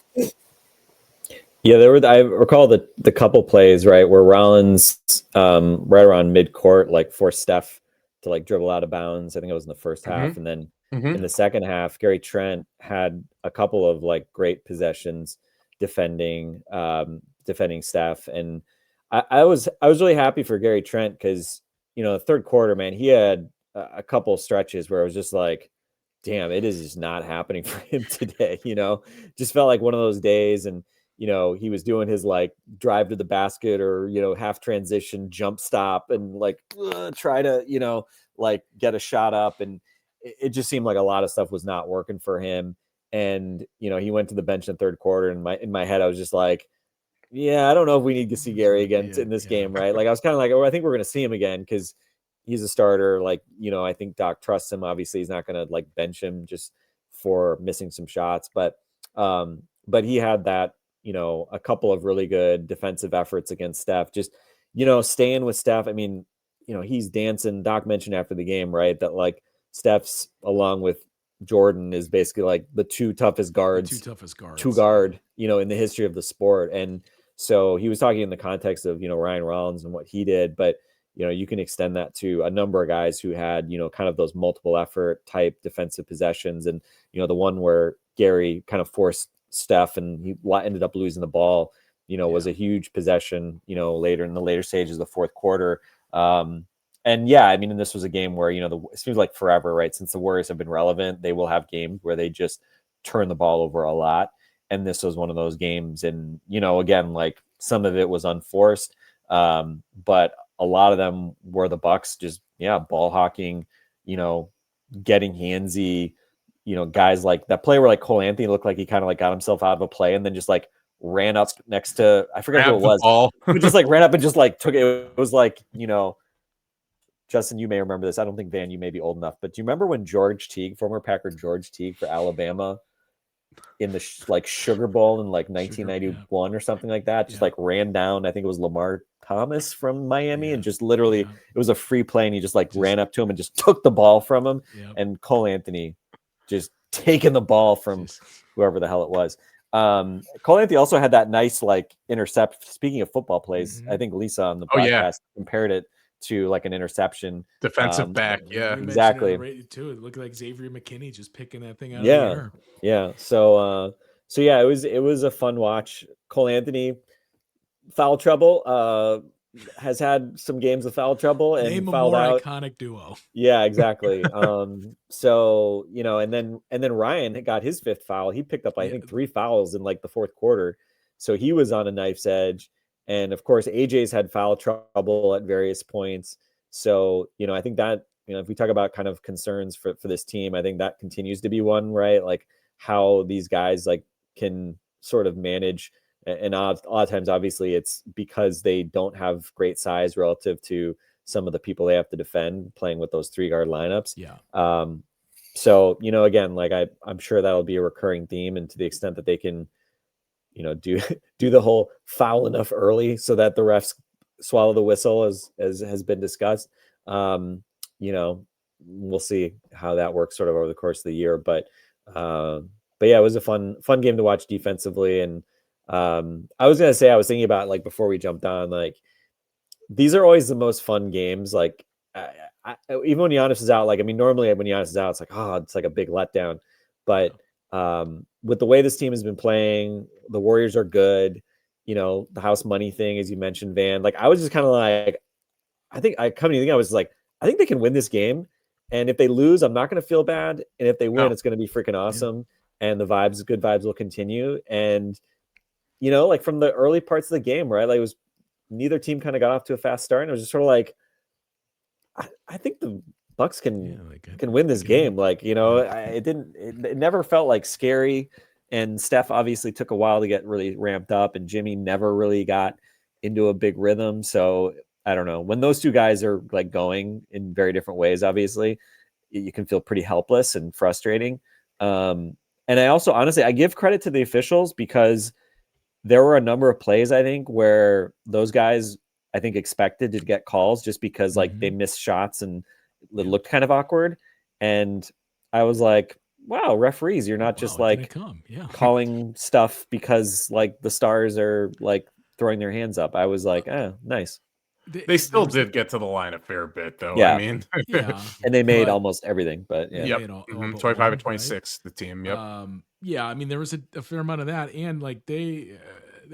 S4: Yeah, I recall the couple plays, right, where Rollins right around midcourt like forced Steph to like dribble out of bounds. I think it was in the first half, and then in the second half, Gary Trent had a couple of like great possessions defending Steph, and I was really happy for Gary Trent because the third quarter, man, he had a couple stretches where it was just like, damn, it is just not happening for him today. Just felt like one of those days, and he was doing his like drive to the basket or, half transition jump stop and like try to, like get a shot up. And it just seemed like a lot of stuff was not working for him. And, he went to the bench in the third quarter, and in my head, I was just like, yeah, I don't know if we need to see Gary again in this game. Right. Like I was kind of like, I think we're going to see him again because he's a starter. Like, I think Doc trusts him. Obviously he's not going to like bench him just for missing some shots, but he had that, a couple of really good defensive efforts against Steph, just, staying with Steph. I mean, he's dancing. Doc mentioned after the game, right, that like Steph's along with Jordan is basically like the two toughest guards to guard, in the history of the sport. And so he was talking in the context of, Ryan Rollins and what he did, but you can extend that to a number of guys who had, kind of those multiple effort type defensive possessions. And, the one where Gary kind of forced Steph and he ended up losing the ball, was a huge possession, later in the later stages of the fourth quarter. And yeah, I mean, and this was a game where, it seems like forever, right? Since the Warriors have been relevant, they will have games where they just turn the ball over a lot. And this was one of those games. And, again, like some of it was unforced, but a lot of them were the Bucks just, ball hawking, getting handsy, guys like that play where like Cole Anthony looked like he kind of like got himself out of a play and then just like ran up next to, I forget who it was, but just like ran up and just like took it. It was like, Justin, you may remember this. I don't think Van, you may be old enough, but do you remember when George Teague, former Packer George Teague for Alabama in the like Sugar Bowl in like 1991 or something like that, just like ran down, I think it was Lamar Thomas from Miami, and just literally it was a free play and he just like ran up to him and just took the ball from him. And Cole Anthony just taking the ball from whoever the hell it was. Cole Anthony also had that nice like intercept. Speaking of football plays, I think Lisa on the podcast compared it to like an interception.
S3: Defensive back,
S1: exactly. Too. It looked like Xavier McKinney just picking that thing out of the air.
S4: Yeah. So yeah, it was a fun watch. Cole Anthony, foul trouble. Has had some games of foul trouble and
S1: Name
S4: fouled out.
S1: Iconic duo.
S4: Yeah, exactly. So and then Ryan got his fifth foul. He picked up I think 3 fouls in like the fourth quarter, so he was on a knife's edge. And of course, AJ's had foul trouble at various points. So I think that if we talk about kind of concerns for this team, I think that continues to be one, right? Like how these guys like can sort of manage. And a lot of times, obviously, it's because they don't have great size relative to some of the people they have to defend playing with those 3-guard lineups. So, again, like I'm sure that'll be a recurring theme. And to the extent that they can, do the whole foul enough early so that the refs swallow the whistle, as has been discussed. We'll see how that works sort of over the course of the year, but yeah, it was a fun game to watch defensively. And I was thinking about, like, before we jumped on, like, these are always the most fun games. Like, even when Giannis is out, like, I mean, normally when Giannis is out, it's like, it's like a big letdown. But with the way this team has been playing, the Warriors are good. The house money thing, as you mentioned, Van. Like, I was just kind of like, I think they can win this game. And if they lose, I'm not going to feel bad. And if they win, it's going to be freaking awesome. Yeah. And the good vibes will continue. And, like, from the early parts of the game, right? Like, it was, neither team kind of got off to a fast start. And it was just sort of like, I think the Bucks can win this game. Like, it never felt like scary. And Steph obviously took a while to get really ramped up, and Jimmy never really got into a big rhythm. So I don't know, when those two guys are, like, going in very different ways, obviously you can feel pretty helpless and frustrating. And I also, honestly, I give credit to the officials, because there were a number of plays, I think, where those guys, I think, expected to get calls just because, like, they missed shots and it looked kind of awkward. And I was like, wow, referees, you're not just like calling stuff because, like, the stars are, like, throwing their hands up. I was like, nice.
S3: They still did get to the line a fair bit, though.
S4: Yeah.
S3: I mean,
S4: and they made almost everything, but
S3: yeah. 25 and 26, right? The team. Yep.
S1: I mean, there was a fair amount of that. And, like, there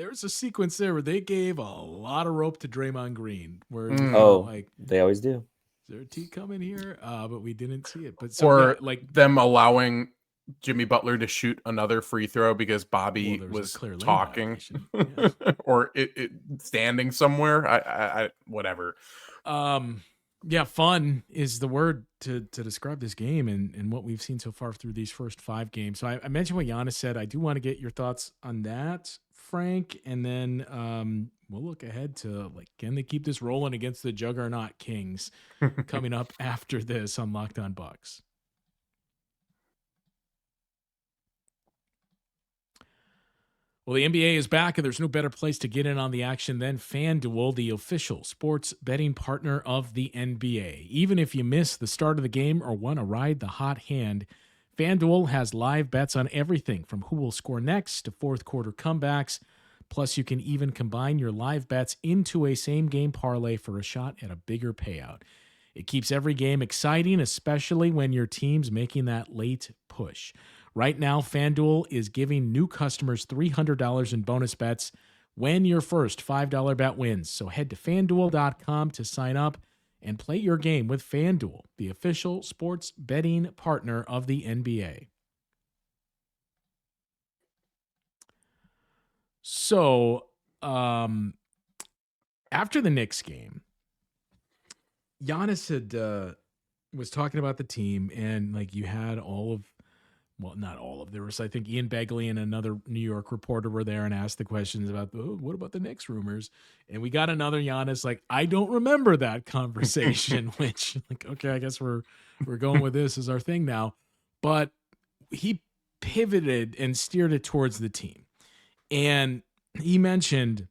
S1: was a sequence there where they gave a lot of rope to Draymond Green, where like,
S4: they always do.
S1: Is there a T coming here? But we didn't see it. But
S3: like them allowing Jimmy Butler to shoot another free throw because Bobby was talking, or it standing somewhere. I whatever.
S1: Fun is the word to describe this game and what we've seen so far through these first 5 games. So I mentioned what Giannis said. I do want to get your thoughts on that, Frank, and then we'll look ahead to, like, can they keep this rolling against the Juggernaut Kings coming up after this on Locked On Bucks. Well, the NBA is back, and there's no better place to get in on the action than FanDuel, the official sports betting partner of the NBA. Even if you miss the start of the game or want to ride the hot hand, FanDuel has live bets on everything from who will score next to fourth quarter comebacks. Plus, you can even combine your live bets into a same-game parlay for a shot at a bigger payout. It keeps every game exciting, especially when your team's making that late push. Right now, FanDuel is giving new customers $300 in bonus bets when your first $5 bet wins. So head to FanDuel.com to sign up and play your game with FanDuel, the official sports betting partner of the NBA. So, after the Knicks game, Giannis was talking about the team, and, like, you had not all of, there was, I think, Ian Begley and another New York reporter were there and asked the questions about, what about the Knicks rumors? And we got another Giannis, like, I don't remember that conversation, which, like, okay, I guess we're going with this as our thing now. But he pivoted and steered it towards the team. And he mentioned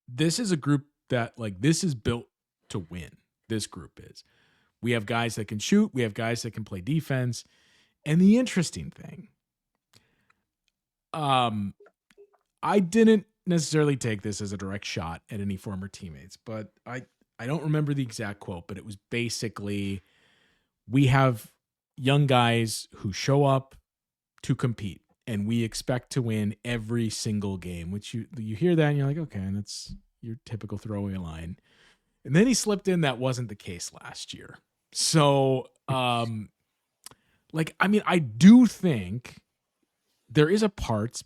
S1: this is a group that, like, this is built to win. This group is. We have guys that can shoot. We have guys that can play defense. And the interesting thing, I didn't necessarily take this as a direct shot at any former teammates, but I don't remember the exact quote, but it was basically, we have young guys who show up to compete, and we expect to win every single game, which you hear that and you're like, okay, and that's your typical throwaway line. And then he slipped in that wasn't the case last year. So, like, I mean, I do think there is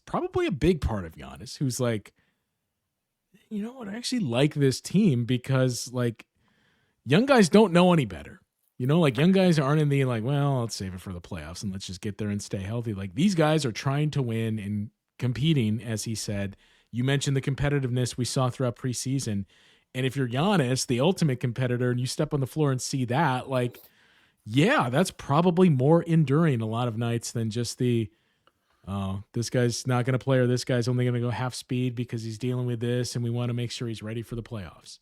S1: probably a big part of Giannis who's like, you know what, I actually like this team because, like, young guys don't know any better. You know, like, young guys aren't in the, like, well, let's save it for the playoffs and let's just get there and stay healthy. Like, these guys are trying to win and competing, as he said. You mentioned the competitiveness we saw throughout preseason. And if you're Giannis, the ultimate competitor, and you step on the floor and see that, like, yeah, that's probably more enduring a lot of nights than just the, Oh, this guy's not going to play, or this guy's only going to go half speed because he's dealing with this, and we want to make sure he's ready for the playoffs.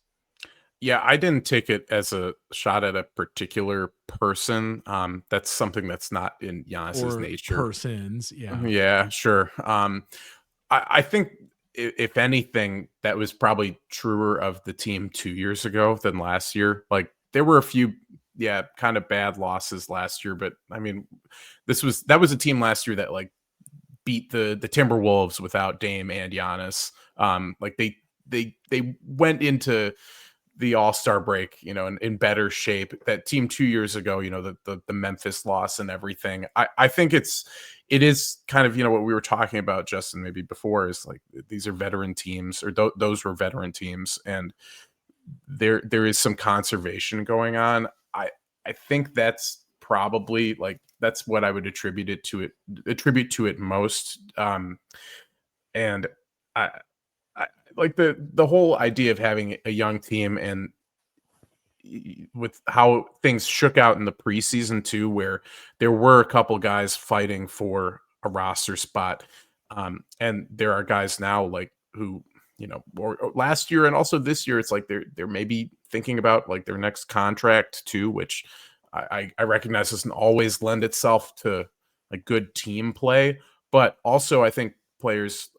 S3: Yeah, I didn't take it as a shot at a particular person. That's something that's not in Giannis's
S1: Or
S3: nature.
S1: persons, yeah.
S3: Yeah, sure. I think if anything, that was probably truer of the team 2 years ago than last year. Like there were a few, kind of bad losses last year, but I mean, that was a team last year that like beat the Timberwolves without Dame and Giannis. Like they went into the All-Star break, in better shape. That team 2 years ago, the Memphis loss and everything. I think it is kind of, what we were talking about, Justin, maybe before, is like these are veteran teams, or those were veteran teams, and there is some conservation going on. I think that's probably like that's what I would attribute to it most. And I like the whole idea of having a young team, and with how things shook out in the preseason too, where there were a couple guys fighting for a roster spot. And there are guys now like who, or last year and also this year, it's like they're maybe thinking about like their next contract too, which I recognize doesn't always lend itself to a good team play, but also I think players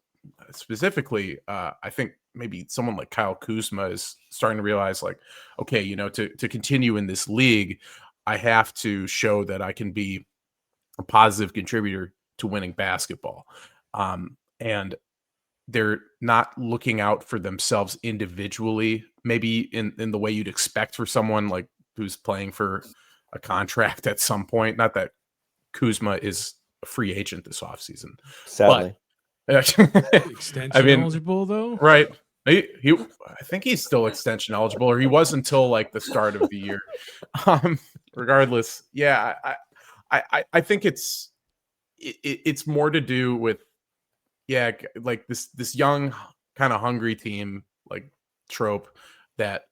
S3: specifically, I think maybe someone like Kyle Kuzma is starting to realize like, okay, to continue in this league, I have to show that I can be a positive contributor to winning basketball. And they're not looking out for themselves individually, maybe in the way you'd expect for someone like who's playing for a contract at some point. Not that Kuzma is a free agent this offseason.
S4: Sadly.
S1: Extension eligible though,
S3: right? I think he's still extension eligible, or he was until like the start of the year. Regardless, yeah, I think it's more to do with like this young kind of hungry team like trope that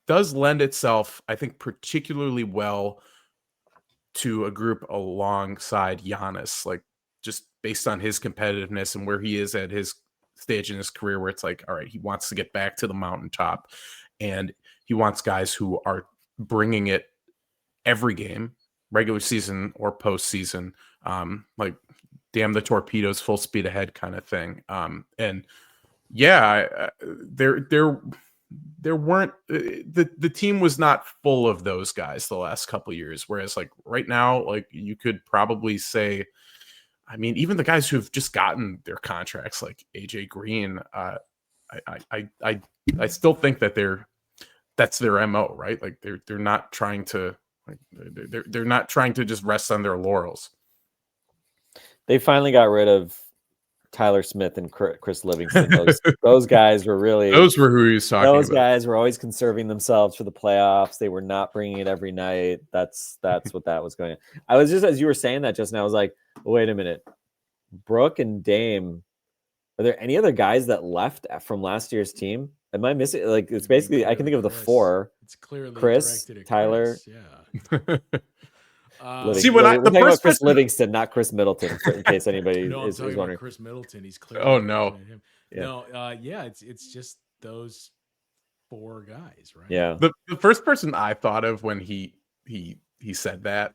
S3: does lend itself, I think, particularly well to a group alongside Giannis, like just based on his competitiveness and where he is at his stage in his career, where it's like, all right, he wants to get back to the mountaintop, and he wants guys who are bringing it every game, regular season or postseason, like damn the torpedoes, full speed ahead kind of thing. And yeah, there weren't the team was not full of those guys the last couple of years, whereas like right now, like you could probably say, I mean, even the guys who've just gotten their contracts, like AJ Green, I still think that that's their MO, right? Like they're not trying to like they're not trying to just rest on their laurels.
S4: They finally got rid of Tyler Smith and Chris Livingston. Those guys were really,
S3: those were who he was talking about.
S4: Those guys were always conserving themselves for the playoffs. They were not bringing it every night. That's what that was going on. I was just, as you were saying that just now, I was like, wait a minute. Brooke and Dame, are there any other guys that left from last year's team? Am I missing? Like, it's basically, I can think of the four.
S1: It's clearly
S4: Chris, Tyler.
S1: Chris, yeah.
S3: See, when
S4: we're talking about Chris Livingston, not Chris Middleton, in case anybody is wondering.
S1: Chris Middleton, he's clearly.
S3: Oh no.
S1: It's just those four guys, right?
S4: Yeah.
S3: The first person I thought of when he said that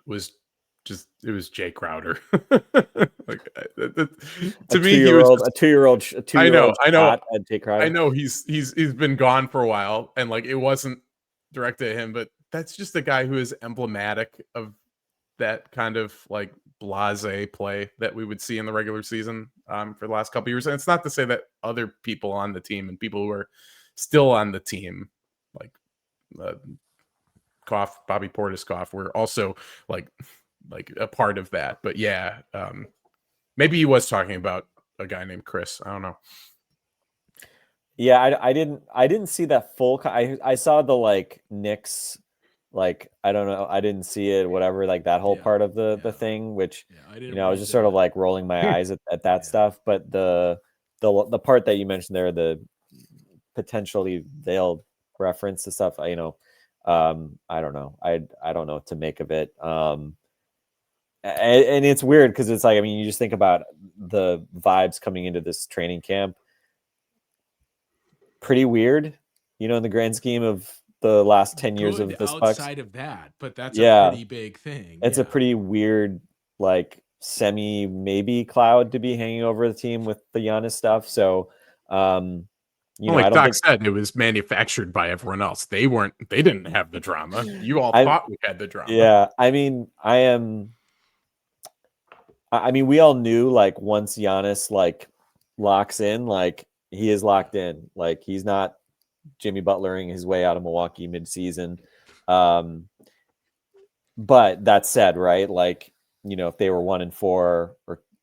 S3: was it was Jay Crowder. Like to me, he was
S4: a two-year-old.
S3: I know.
S4: Jay Crowder.
S3: I know he's been gone for a while, and like it wasn't directed at him, but that's just a guy who is emblematic of that kind of like blasé play that we would see in the regular season for the last couple of years. And it's not to say that other people on the team and people who are still on the team, like Bobby Portis were also like a part of that. But yeah, maybe he was talking about a guy named Chris. I don't know.
S4: Yeah, I didn't see that full. I saw the like Knicks, like I don't know, I didn't see it, whatever, like that whole part of the thing, which I was just sort of like rolling my eyes at that stuff. But the part that you mentioned there, the potentially veiled reference to stuff, I don't know. I don't know what to make of it. And it's weird because it's like, I mean, you just think about the vibes coming into this training camp. Pretty weird, in the grand scheme of the last 10 years of this Bucks.
S1: Outside of that, but that's a pretty big thing.
S4: It's a pretty weird, like maybe cloud to be hanging over the team with the Giannis stuff. So,
S3: like Doc said, it was manufactured by everyone else. They didn't have the drama. You all thought we had the drama.
S4: Yeah. I mean, we all knew, like, once Giannis like locks in, like he is locked in, like he's not Jimmy Butlering his way out of Milwaukee mid-season. But that said, right, like, if they were 1-4 or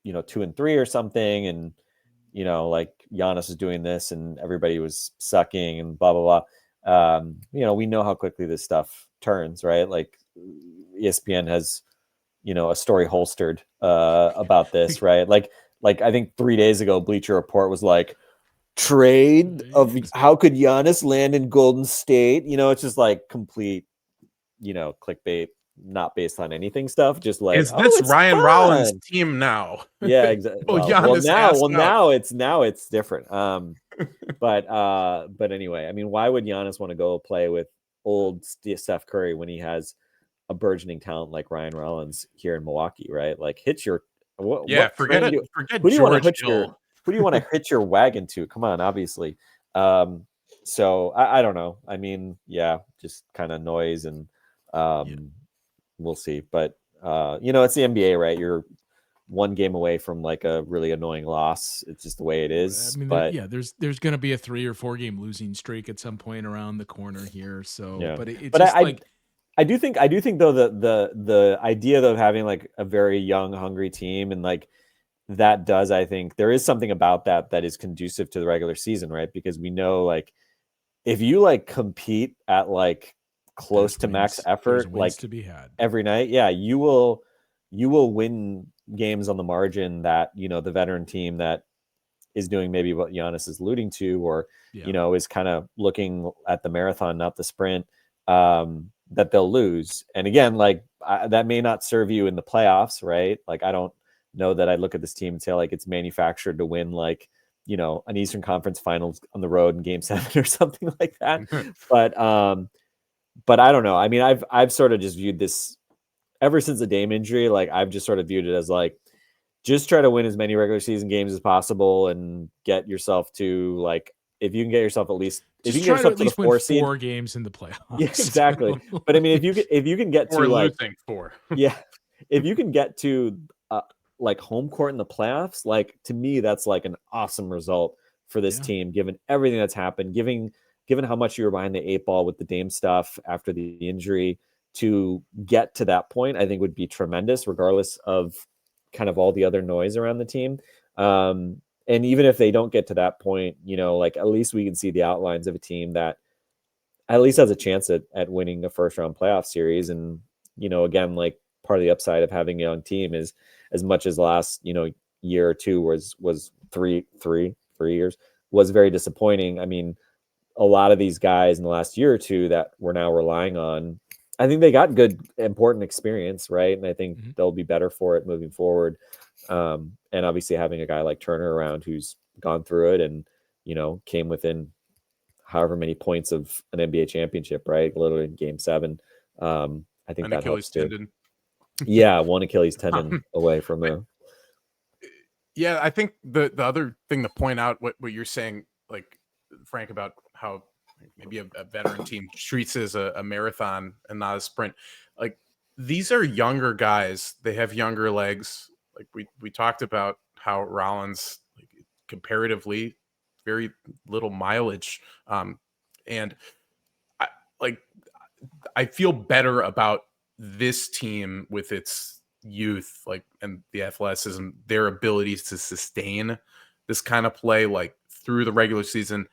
S4: 2-3 or something, and like Giannis is doing this and everybody was sucking and blah blah blah, we know how quickly this stuff turns, right? Like ESPN has a story holstered about this, right? Like I think 3 days ago Bleacher Report was like, trade of how could Giannis land in Golden State? It's just like complete, clickbait, not based on anything stuff. Just like,
S3: is this Ryan Rollins' team now?
S4: Yeah, exactly. Now it's different. But anyway, I mean, why would Giannis want to go play with old Steph Curry when he has a burgeoning talent like Ryan Rollins here in Milwaukee, right? Like, forget
S3: who do you want to
S4: hitch who do you want to hitch your wagon to? Come on, obviously. So I don't know. I mean, yeah, just kind of noise, and we'll see. But it's the NBA, right? You're one game away from like a really annoying loss. It's just the way it is.
S1: I mean,
S4: but
S1: there's going to be a 3 or 4 game losing streak at some point around the corner here. So,
S4: yeah.
S1: but
S4: I do think though the idea of having like a very young, hungry team, and like that does, I think there is something about that is conducive to the regular season, right? Because we know, like, if you like compete at like close to max effort, like
S1: to be had
S4: every night, yeah, you will win games on the margin that, the veteran team that is doing maybe what Giannis is alluding to, or, is kind of looking at the marathon, not the sprint, that they'll lose. And again, like that may not serve you in the playoffs, right? Like, I don't know that I'd look at this team and say like it's manufactured to win, like, an Eastern Conference Finals on the road in Game 7 or something like that. But I don't know. I mean, I've sort of just viewed this ever since the Dame injury. Like, I've just sort of viewed it as like, just try to win as many regular season games as possible and get yourself to, like, if you can get yourself at least, if you can get yourself to the 4 seed,
S1: 4 games in the playoffs.
S4: Yeah, exactly. But I mean, if you can get to like
S3: losing 4,
S4: yeah, if you can get to like home court in the playoffs, like, to me, that's like an awesome result for this team, given everything that's happened, given how much you were behind the 8 ball with the Dame stuff after the injury. To get to that point, I think would be tremendous, regardless of kind of all the other noise around the team. And even if they don't get to that point, like, at least we can see the outlines of a team that at least has a chance at winning a first round playoff series. And, again, like, part of the upside of having a young team is, as much as the last, year or two was 3 years was very disappointing. I mean, a lot of these guys in the last year or two that we're now relying on, I think they got good, important experience, right? And I think they'll be better for it moving forward. And obviously having a guy like Turner around who's gone through it and, came within however many points of an NBA championship, right? Literally in Game 7. I think that helps too.
S3: Tendon.
S4: Yeah, one Achilles tendon away from a.
S3: Yeah, I think the other thing to point out, what you're saying, like, Frank, about how maybe a veteran team treats it as a marathon and not a sprint. Like, these are younger guys. They have younger legs. Like, we talked about how Rollins, like, comparatively very little mileage. And I feel better about this team with its youth, like, and the athleticism, their abilities to sustain this kind of play, like, through the regular season,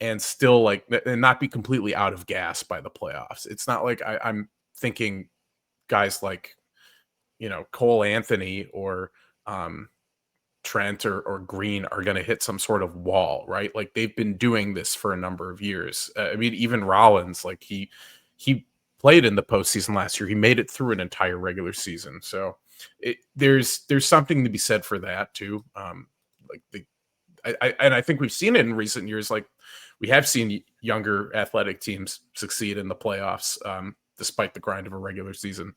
S3: and still, like, and not be completely out of gas by the playoffs. It's not like I'm thinking guys like, Cole Anthony or Trent or Green are going to hit some sort of wall, right? Like, they've been doing this for a number of years. I mean, even Rollins, like, he played in the postseason last year. He made it through an entire regular season. So there's something to be said for that too. I think we've seen it in recent years. Like we have seen younger athletic teams succeed in the playoffs, despite the grind of a regular season.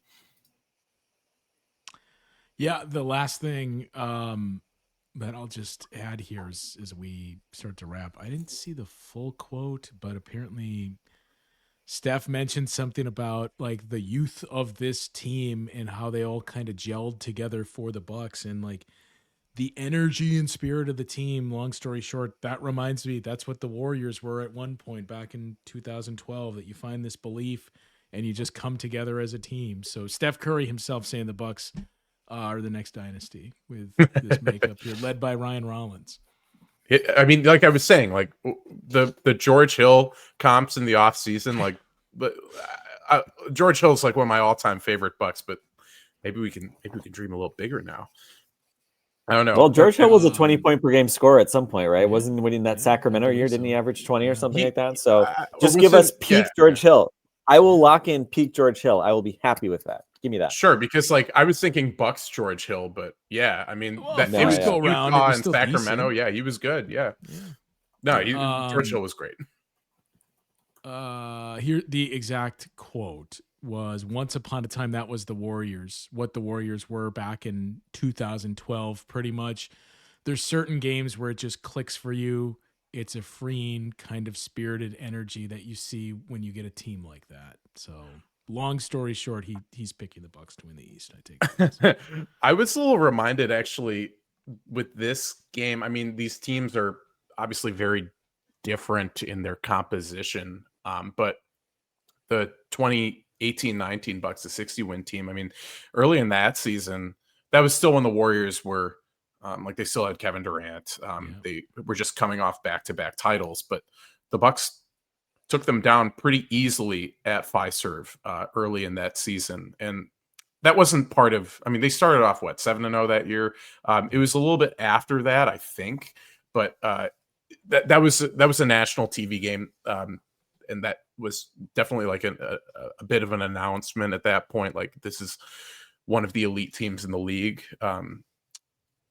S1: Yeah, the last thing that I'll just add here as we start to wrap. I didn't see the full quote, but apparently Steph mentioned something about like the youth of this team and how they all kind of gelled together for the Bucks, and like the energy and spirit of the team. Long story short, that reminds me, that's what the Warriors were at one point back in 2012, that you find this belief and you just come together as a team. So Steph Curry himself saying the Bucks are the next dynasty with this makeup here, led by Ryan Rollins.
S3: I mean, like I was saying, like the George Hill comps in the offseason, like, but George Hill's like one of my all-time favorite Bucks, but maybe we can dream a little bigger now. I don't know.
S4: Well, George Hill was a 20-point per game scorer at some point, right? Wasn't winning that Sacramento year? Didn't he average 20 or something like that? So just give us peak George Hill. I will lock in peak George Hill. I will be happy with that. Give me that.
S3: Sure, because like I was thinking Bucks George Hill, but yeah, I mean
S1: it was still around.
S3: Utah and Sacramento. Decent. Yeah, he was good. Yeah. No, George Hill was great.
S1: Here the exact quote was, "Once upon a time, that was the Warriors. What the Warriors were back in 2012, pretty much. There's certain games where it just clicks for you. It's a freeing kind of spirited energy that you see when you get a team like that." So, long story short, he's picking the Bucks to win the East. I take.
S3: I was a little reminded actually with this game. I mean, these teams are obviously very different in their composition, but the 2018-19 Bucks, the 60-win team. I mean, early in that season, that was still when the Warriors were like they still had Kevin Durant. They were just coming off back-to-back titles, but the Bucks took them down pretty easily at Fiserv early in that season. And that wasn't part of, I mean, they started off 7-0 that year. It was a little bit after that, I think, but that was a national TV game. And that was definitely like a bit of an announcement at that point. Like, this is one of the elite teams in the league.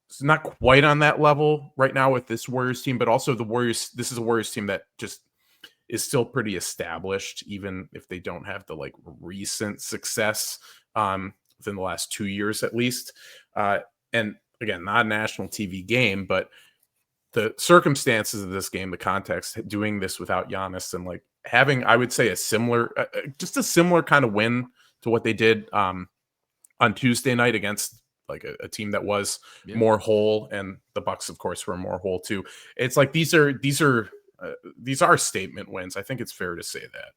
S3: It's not quite on that level right now with this Warriors team, but also the Warriors, this is a Warriors team that just is still pretty established, even if they don't have the like recent success within the last 2 years at least. And again, not a national TV game, but the circumstances of this game, the context, doing this without Giannis and like having, I would say, a similar kind of win to what they did on Tuesday night against like a team that was more whole, and the Bucks, of course, were more whole too. It's like these are statement wins. I think it's fair to say that.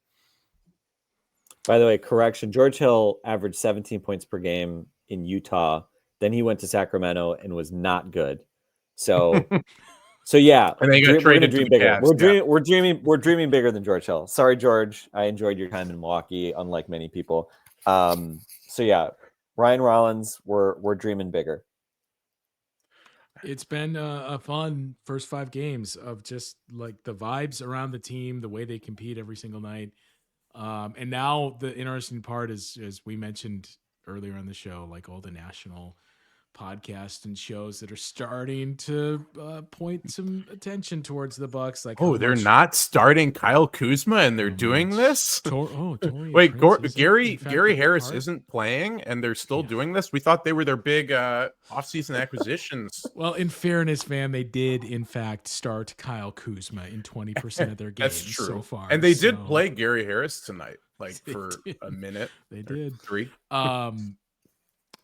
S4: By the way, correction: George Hill averaged 17 points per game in Utah. Then he went to Sacramento and was not good. So yeah,
S3: and then
S4: we're going to dream bigger. We're dreaming bigger than George Hill. Sorry, George. I enjoyed your time in Milwaukee, unlike many people. So yeah, Ryan Rollins, we're dreaming bigger.
S1: It's been a fun first 5 games of just like the vibes around the team, the way they compete every single night. And now the interesting part is, as we mentioned earlier on the show, like all the national podcasts and shows that are starting to point some attention towards the Bucks. Like,
S3: they're not starting Kyle Kuzma and they're doing this. Wait, Gary Harris isn't playing and they're still doing this. We thought they were their big offseason acquisitions.
S1: Well, in fairness, Van, they did in fact start Kyle Kuzma in 20% of their games so far,
S3: and they did play Gary Harris tonight, like for a minute.
S1: They did
S3: 3.
S1: And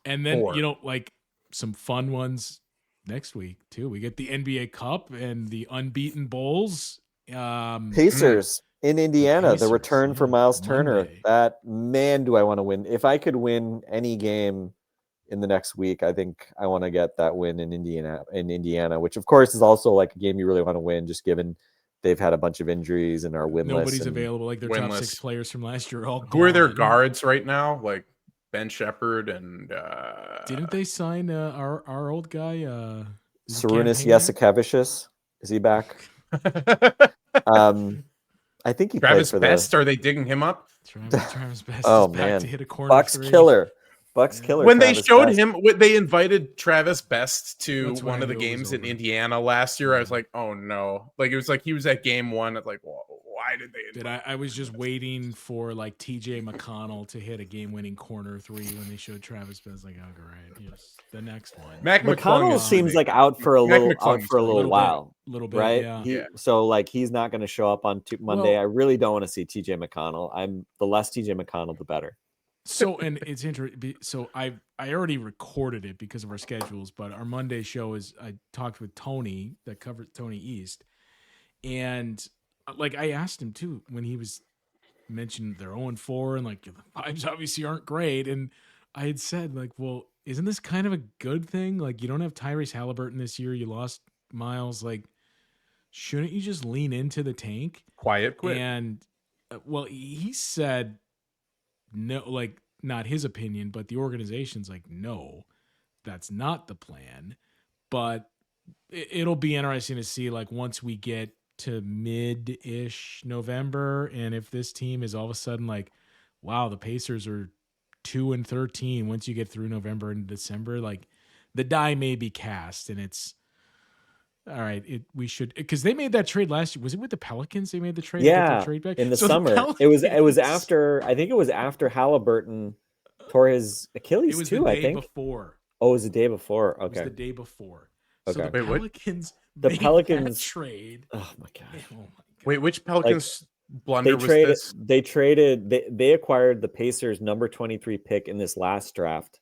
S1: then
S3: 4.
S1: like some fun ones next week too. We get the NBA Cup and the unbeaten Bulls.
S4: Pacers in Indiana, the return for Myles Turner. Monday. That, man, do I want to win. If I could win any game in the next week, I think I want to get that win in Indiana, which of course is also like a game you really want to win, just given they've had a bunch of injuries and are winless.
S1: Nobody's available. Like their top 6 players from last year are all gone.
S3: Who are their guards right now? Like Ben Shepherd and
S1: didn't they sign our old guy
S4: Sarunas Jasikevicius? Is he back? I think he
S3: Travis
S4: played for
S3: Best. Are they digging him up?
S1: Travis Best is back to hit a corner.
S4: Bucks
S1: 3.
S4: killer. Bucks killer.
S3: When they
S4: Travis
S3: showed
S4: Best.
S3: him, they invited Travis Best to
S1: That's when
S3: one
S1: I
S3: of the
S1: knew it was
S3: games in
S1: over.
S3: Indiana last year. I was like, oh no! Like it was like he was at game one. It's like, well, why did they?
S1: Did I was just waiting for like TJ McConnell to hit a game-winning corner 3 when they showed Travis Best. Like, oh, great, here's the next one.
S3: Mac
S4: McConnell
S3: McClung is
S4: seems
S3: the
S4: like
S3: name.
S4: out for a
S3: Mac
S4: little
S3: McClung's
S1: Little
S4: while,
S1: bit,
S4: right?
S1: yeah.
S4: So like he's not going to show up on Monday.
S1: Well-
S4: I really don't want to see TJ McConnell. The less TJ McConnell, the better.
S1: So, and it's interesting. So I already recorded it because of our schedules, but our Monday show is I talked with Tony that covered Tony East, and like I asked him too when he was mentioned they're 0-4 and like the vibes obviously aren't great, and I had said like, well, isn't this kind of a good thing? Like you don't have Tyrese Halliburton this year, you lost Myles, like shouldn't you just lean into the tank?
S3: Quiet quit.
S1: And well, he said no, like not his opinion, but the organization's like, no, that's not the plan. But it'll be interesting to see, like, once we get to mid-ish November, and if this team is all of a sudden like, wow, the Pacers are 2-13 once you get through November and December, like the die may be cast, and it's all right. We should, because they made that trade last year. Was it with the Pelicans? They made the trade.
S4: Yeah,
S1: trade back
S4: in the
S1: So
S4: summer. It was after. I think it was after Halliburton tore his Achilles
S1: It was
S4: too.
S1: the
S4: I
S1: day
S4: think.
S1: before.
S4: Oh, it was the day before.
S1: It was
S4: Okay.
S1: the day before. So
S4: Okay.
S1: the
S3: Wait, what?
S1: Pelicans.
S4: The
S1: made
S4: Pelicans-
S1: that trade.
S4: Oh my god.
S1: Oh my god.
S3: Wait, which Pelicans blunder
S4: They
S3: was
S4: traded.
S3: this?
S4: They traded. They acquired the Pacers number 23 pick in this last draft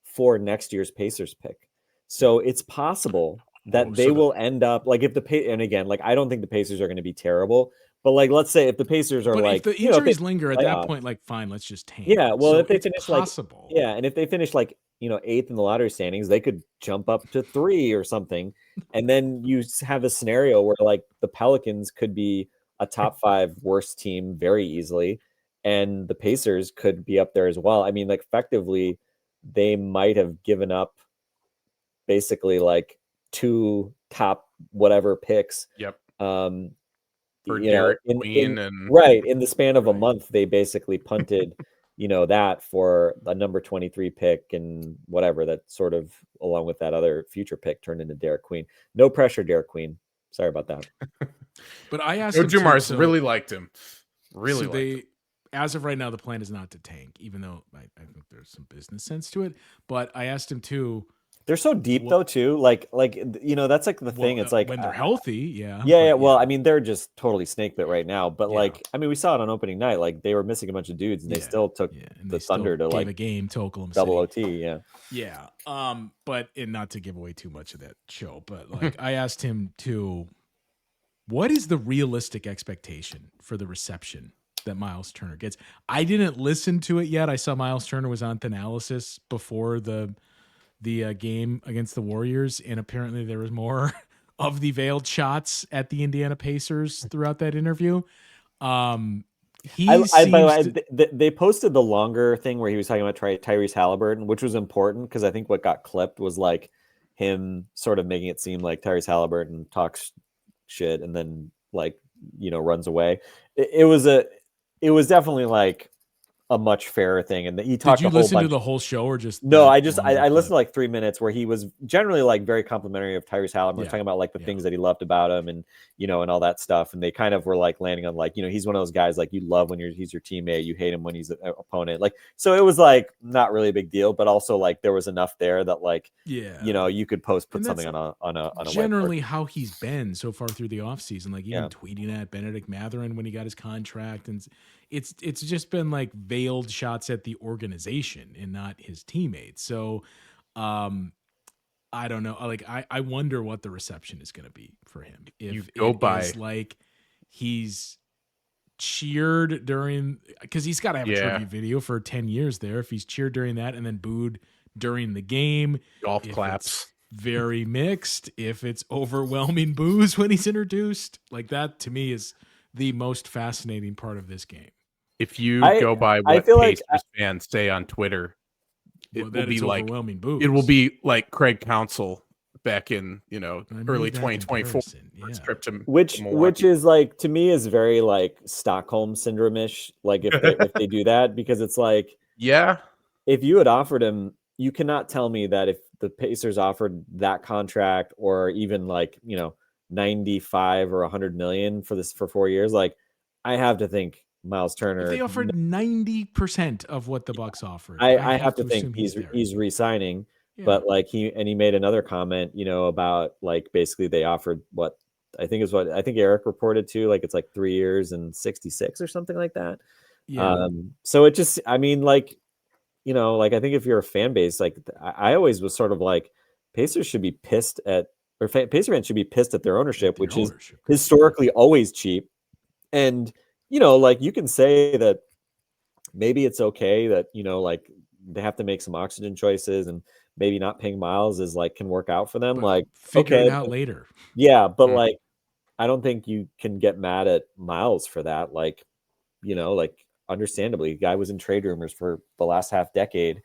S4: for next year's Pacers pick. So it's possible that
S3: Oh,
S4: they
S3: so
S4: will end up like if and again, like I don't think the Pacers are going to be terrible, but like let's say if the Pacers are
S1: But
S4: like
S1: if the
S4: if they
S1: injuries linger at that
S4: playoff-
S1: point, like fine, let's just tank.
S4: Yeah, well,
S1: So
S4: if they
S1: it's
S4: finish, like-
S1: possible.
S4: yeah, and if they finish like 8th in the lottery standings, they could jump up to 3 or something, and then you have a scenario where like the Pelicans could be a top 5 worst team very easily, and the Pacers could be up there as well. I mean, like effectively, they might have given up basically like 2 top whatever picks.
S3: Yep.
S4: For
S3: For Derek Queen and
S4: right in the span of a
S1: Right.
S4: month, they basically punted, that for a number 23 pick and whatever that sort of along with that other future pick turned into Derek Queen. No pressure, Derek Queen. Sorry about that.
S1: But I asked
S3: Joe
S1: him too,
S3: Dumars
S1: so-
S3: really liked him. Really
S1: so
S3: liked
S1: they,
S3: him.
S1: as of right now, the plan is not to tank, even though I think there's some business sense to it. But I asked him too.
S4: They're so deep though too. Like that's like the thing. It's like
S1: when they're healthy, yeah.
S4: Yeah,
S1: but
S4: well, I mean, they're just totally snake bit right now. But
S1: Yeah.
S4: like, I mean, we saw it on opening night. Like they were missing a bunch of dudes, and they
S1: Yeah,
S4: still took
S1: yeah, and
S4: the
S1: they still
S4: Thunder to
S1: gave
S4: like
S1: a game to Oklahoma
S4: double
S1: City.
S4: OT. Yeah.
S1: Yeah. But and not to give away too much of that show, but like I asked him to, what is the realistic expectation for the reception that Myles Turner gets? I didn't listen to it yet. I saw Myles Turner was on Thanalysis before the game against the Warriors, and apparently there was more of the veiled shots at the Indiana Pacers throughout that interview. He
S4: By the way,
S1: seems
S4: they posted the longer thing where he was talking about Tyrese Halliburton, which was important because I think what got clipped was like him sort of making it seem like Tyrese Halliburton talks shit and then like runs away. It was definitely like a much fairer thing, and he talked.
S1: Did you
S4: a whole
S1: listen to
S4: bunch.
S1: the whole show or just
S4: No,
S1: the
S4: I listened
S1: longer
S4: to like 3 minutes where he was generally like very complimentary of Tyrese Halliburton. Was
S1: Yeah.
S4: talking about like the
S1: Yeah.
S4: things that he loved about him and and all that stuff. And they kind of were like landing on like he's one of those guys like you love when he's your teammate, you hate him when he's an opponent. Like so, it was like not really a big deal, but also like there was enough there that like
S1: Yeah.
S4: you could put
S1: And
S4: something on a
S1: generally
S4: whiteboard.
S1: how he's been so far through the offseason, like even
S4: Yeah.
S1: tweeting at Benedict Mathurin when he got his contract, and it's just been like veiled shots at the organization and not his teammates. So I don't know, like I wonder what the reception is going to be for him. If
S3: You go
S1: it
S3: by-
S1: is like he's cheered during, because he's got to have a
S3: Yeah.
S1: tribute video for 10 years there, if he's cheered during that and then booed during the game.
S3: Golf
S1: If
S3: claps.
S1: Very mixed. If it's overwhelming boos when he's introduced, like that to me is the most fascinating part of this game.
S3: If you go by
S4: I
S3: what
S4: feel like
S3: Pacers fans say on Twitter, it
S1: Well,
S3: will
S1: that
S3: be
S1: it's
S3: like
S1: overwhelming boos.
S3: it will be like Craig Counsell back in
S1: I made
S3: early
S1: that
S3: 2024
S1: comparison, yeah.
S3: trip to
S4: Which
S3: Milwaukee.
S4: is like to me is very like Stockholm syndrome-ish. Like if they do that because it's like
S3: Yeah,
S4: if you had offered him, you cannot tell me that if the Pacers offered that contract or even like, 95 or 100 million for this for 4 years, like I have to think Myles
S1: If
S4: Turner.
S1: they offered 90% of what the Bucks offered,
S4: I have to think
S1: assume
S4: he's
S1: there.
S4: re-signing.
S1: Yeah.
S4: But like he made another comment, about like basically they offered what I think Eric reported to, like it's like 3 years and 66 or something like that.
S1: Yeah.
S4: So it just, I mean, like, like I think if you're a fan base, like I always was sort of like Pacers should be pissed at, or Pacer fans should be pissed at their ownership, which is historically always cheap. And, like you can say that maybe it's okay that, like they have to make some oxygen choices and maybe not paying Myles is like can work out for them.
S1: But
S4: like,
S1: figure
S4: okay,
S1: it out later.
S4: yeah, but like I don't think you can get mad at Myles for that. Like, like understandably, the guy was in trade rumors for the last half decade.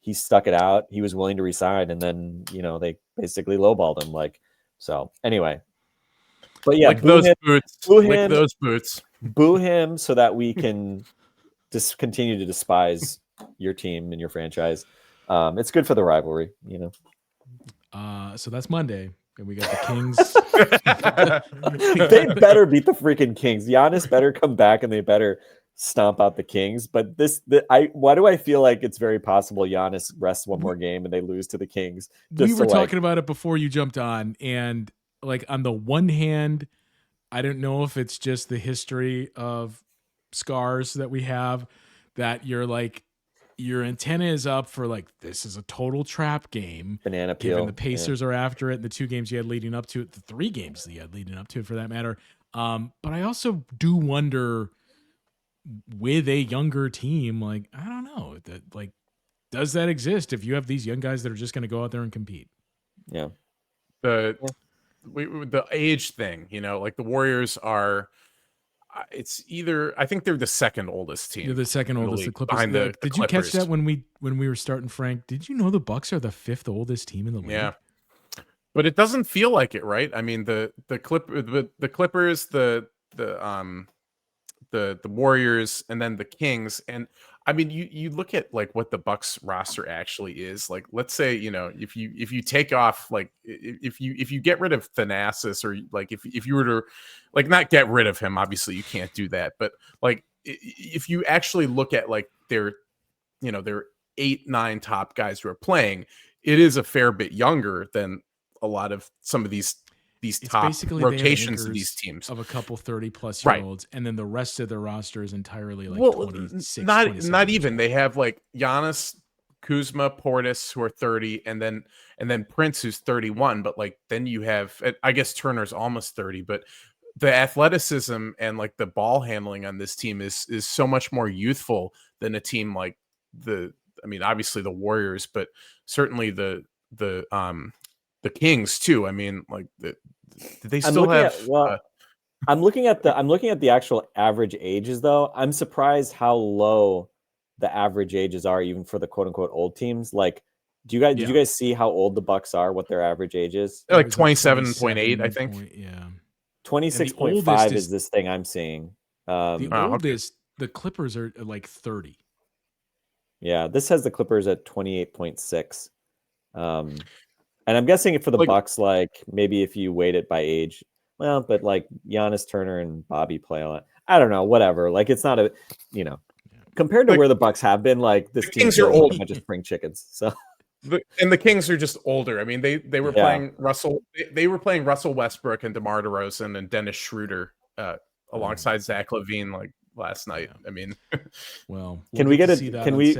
S4: He stuck it out. He was willing to resign, and then they basically lowballed him. Like, so anyway. But yeah,
S3: lick those boots. Lick those boots.
S4: Boo him so that we can just continue to despise your team and your franchise. It's good for the rivalry,
S1: So that's Monday, and we got the Kings.
S4: They better beat the freaking Kings. Giannis better come back, and they better stomp out the Kings. But why do I feel like it's very possible Giannis rests one more game and they lose to the Kings?
S1: We were talking about it before you jumped on, and like on the one hand, I don't know if it's just the history of scars that we have that you're like your antenna is up for like this is a total trap game.
S4: Banana peel.
S1: Given the Pacers are after it, and the 2 games you had leading up to it, the 3 games that you had leading up to it for that matter. But I also do wonder with a younger team, like I don't know that like does that exist if you have these young guys that are just going to go out there and compete?
S4: Yeah.
S3: The age thing, like the Warriors are. It's either I think they're the second oldest team.
S1: They're the second oldest. The Clippers.
S3: Behind the
S1: did
S3: Clippers.
S1: You catch that when we were starting, Frank? Did you know the Bucks are the 5th oldest team in the league?
S3: Yeah, but it doesn't feel like it, right? I mean, the Clippers, the Warriors, and then the Kings. And I mean, you look at like what the Bucks roster actually is. Like, let's say, if you take off, like if you get rid of Thanasis, or like if you were to like not get rid of him, obviously you can't do that. But like if you actually look at like their 8-9 top guys who are playing, it is a fair bit younger than a lot of some of these top
S1: basically
S3: rotations of these teams
S1: of a couple 30+ year olds, and then the rest of their roster is entirely like 26.
S3: Not even. They have like Giannis, Kuzma, Portis who are 30, and then Prince who's 31. But like then you have, I guess Turner's almost 30, but the athleticism and like the ball handling on this team is so much more youthful than a team like obviously the Warriors, but certainly the Kings too. I mean, like they still have.
S4: I'm looking at the actual average ages though. I'm surprised how low the average ages are, even for the quote unquote old teams. Like, did you guys see how old the Bucks are? What their average age is?
S3: They're like 27.8, I think.
S4: 26.5 is this thing I'm seeing.
S1: The oldest, the Clippers are like 30.
S4: Yeah, this has the Clippers at 28.6. And I'm guessing for the Bucks, like maybe if you weight it by age, well, but like Giannis, Turner, and Bobby play a lot. I don't know, whatever. Like it's not compared to where the Bucks have been, like this team
S3: are old,
S4: not just spring chickens. So.
S3: And the Kings are just older. I mean, they were playing Russell. They were playing Russell Westbrook and DeMar DeRozan and Dennis Schroeder alongside Zach LaVine like last night. I mean,
S1: well,
S4: can we get it? Can we?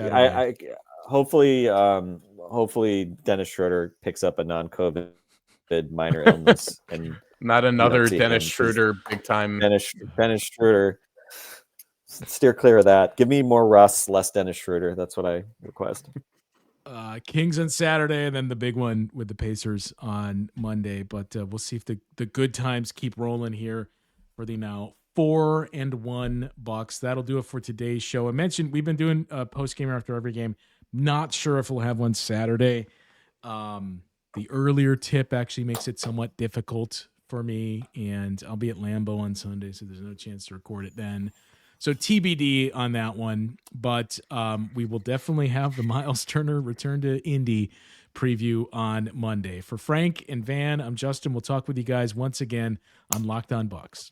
S4: Hopefully Dennis Schroeder picks up a non-COVID minor illness and
S3: not another Dennis Schroeder big time.
S4: Dennis Schroeder. Steer clear of that. Give me more Russ, less Dennis Schroeder. That's what I request.
S1: Kings on Saturday, and then the big one with the Pacers on Monday. But we'll see if the good times keep rolling here for the now 4-1 Bucks. That'll do it for today's show. I mentioned we've been doing a post-gamer after every game. Not sure if we'll have one Saturday. The earlier tip actually makes it somewhat difficult for me, and I'll be at Lambeau on Sunday, so there's no chance to record it then. So TBD on that one, but we will definitely have the Myles Turner return to Indy preview on Monday. For Frank and Van, I'm Justin. We'll talk with you guys once again on Locked On Bucks.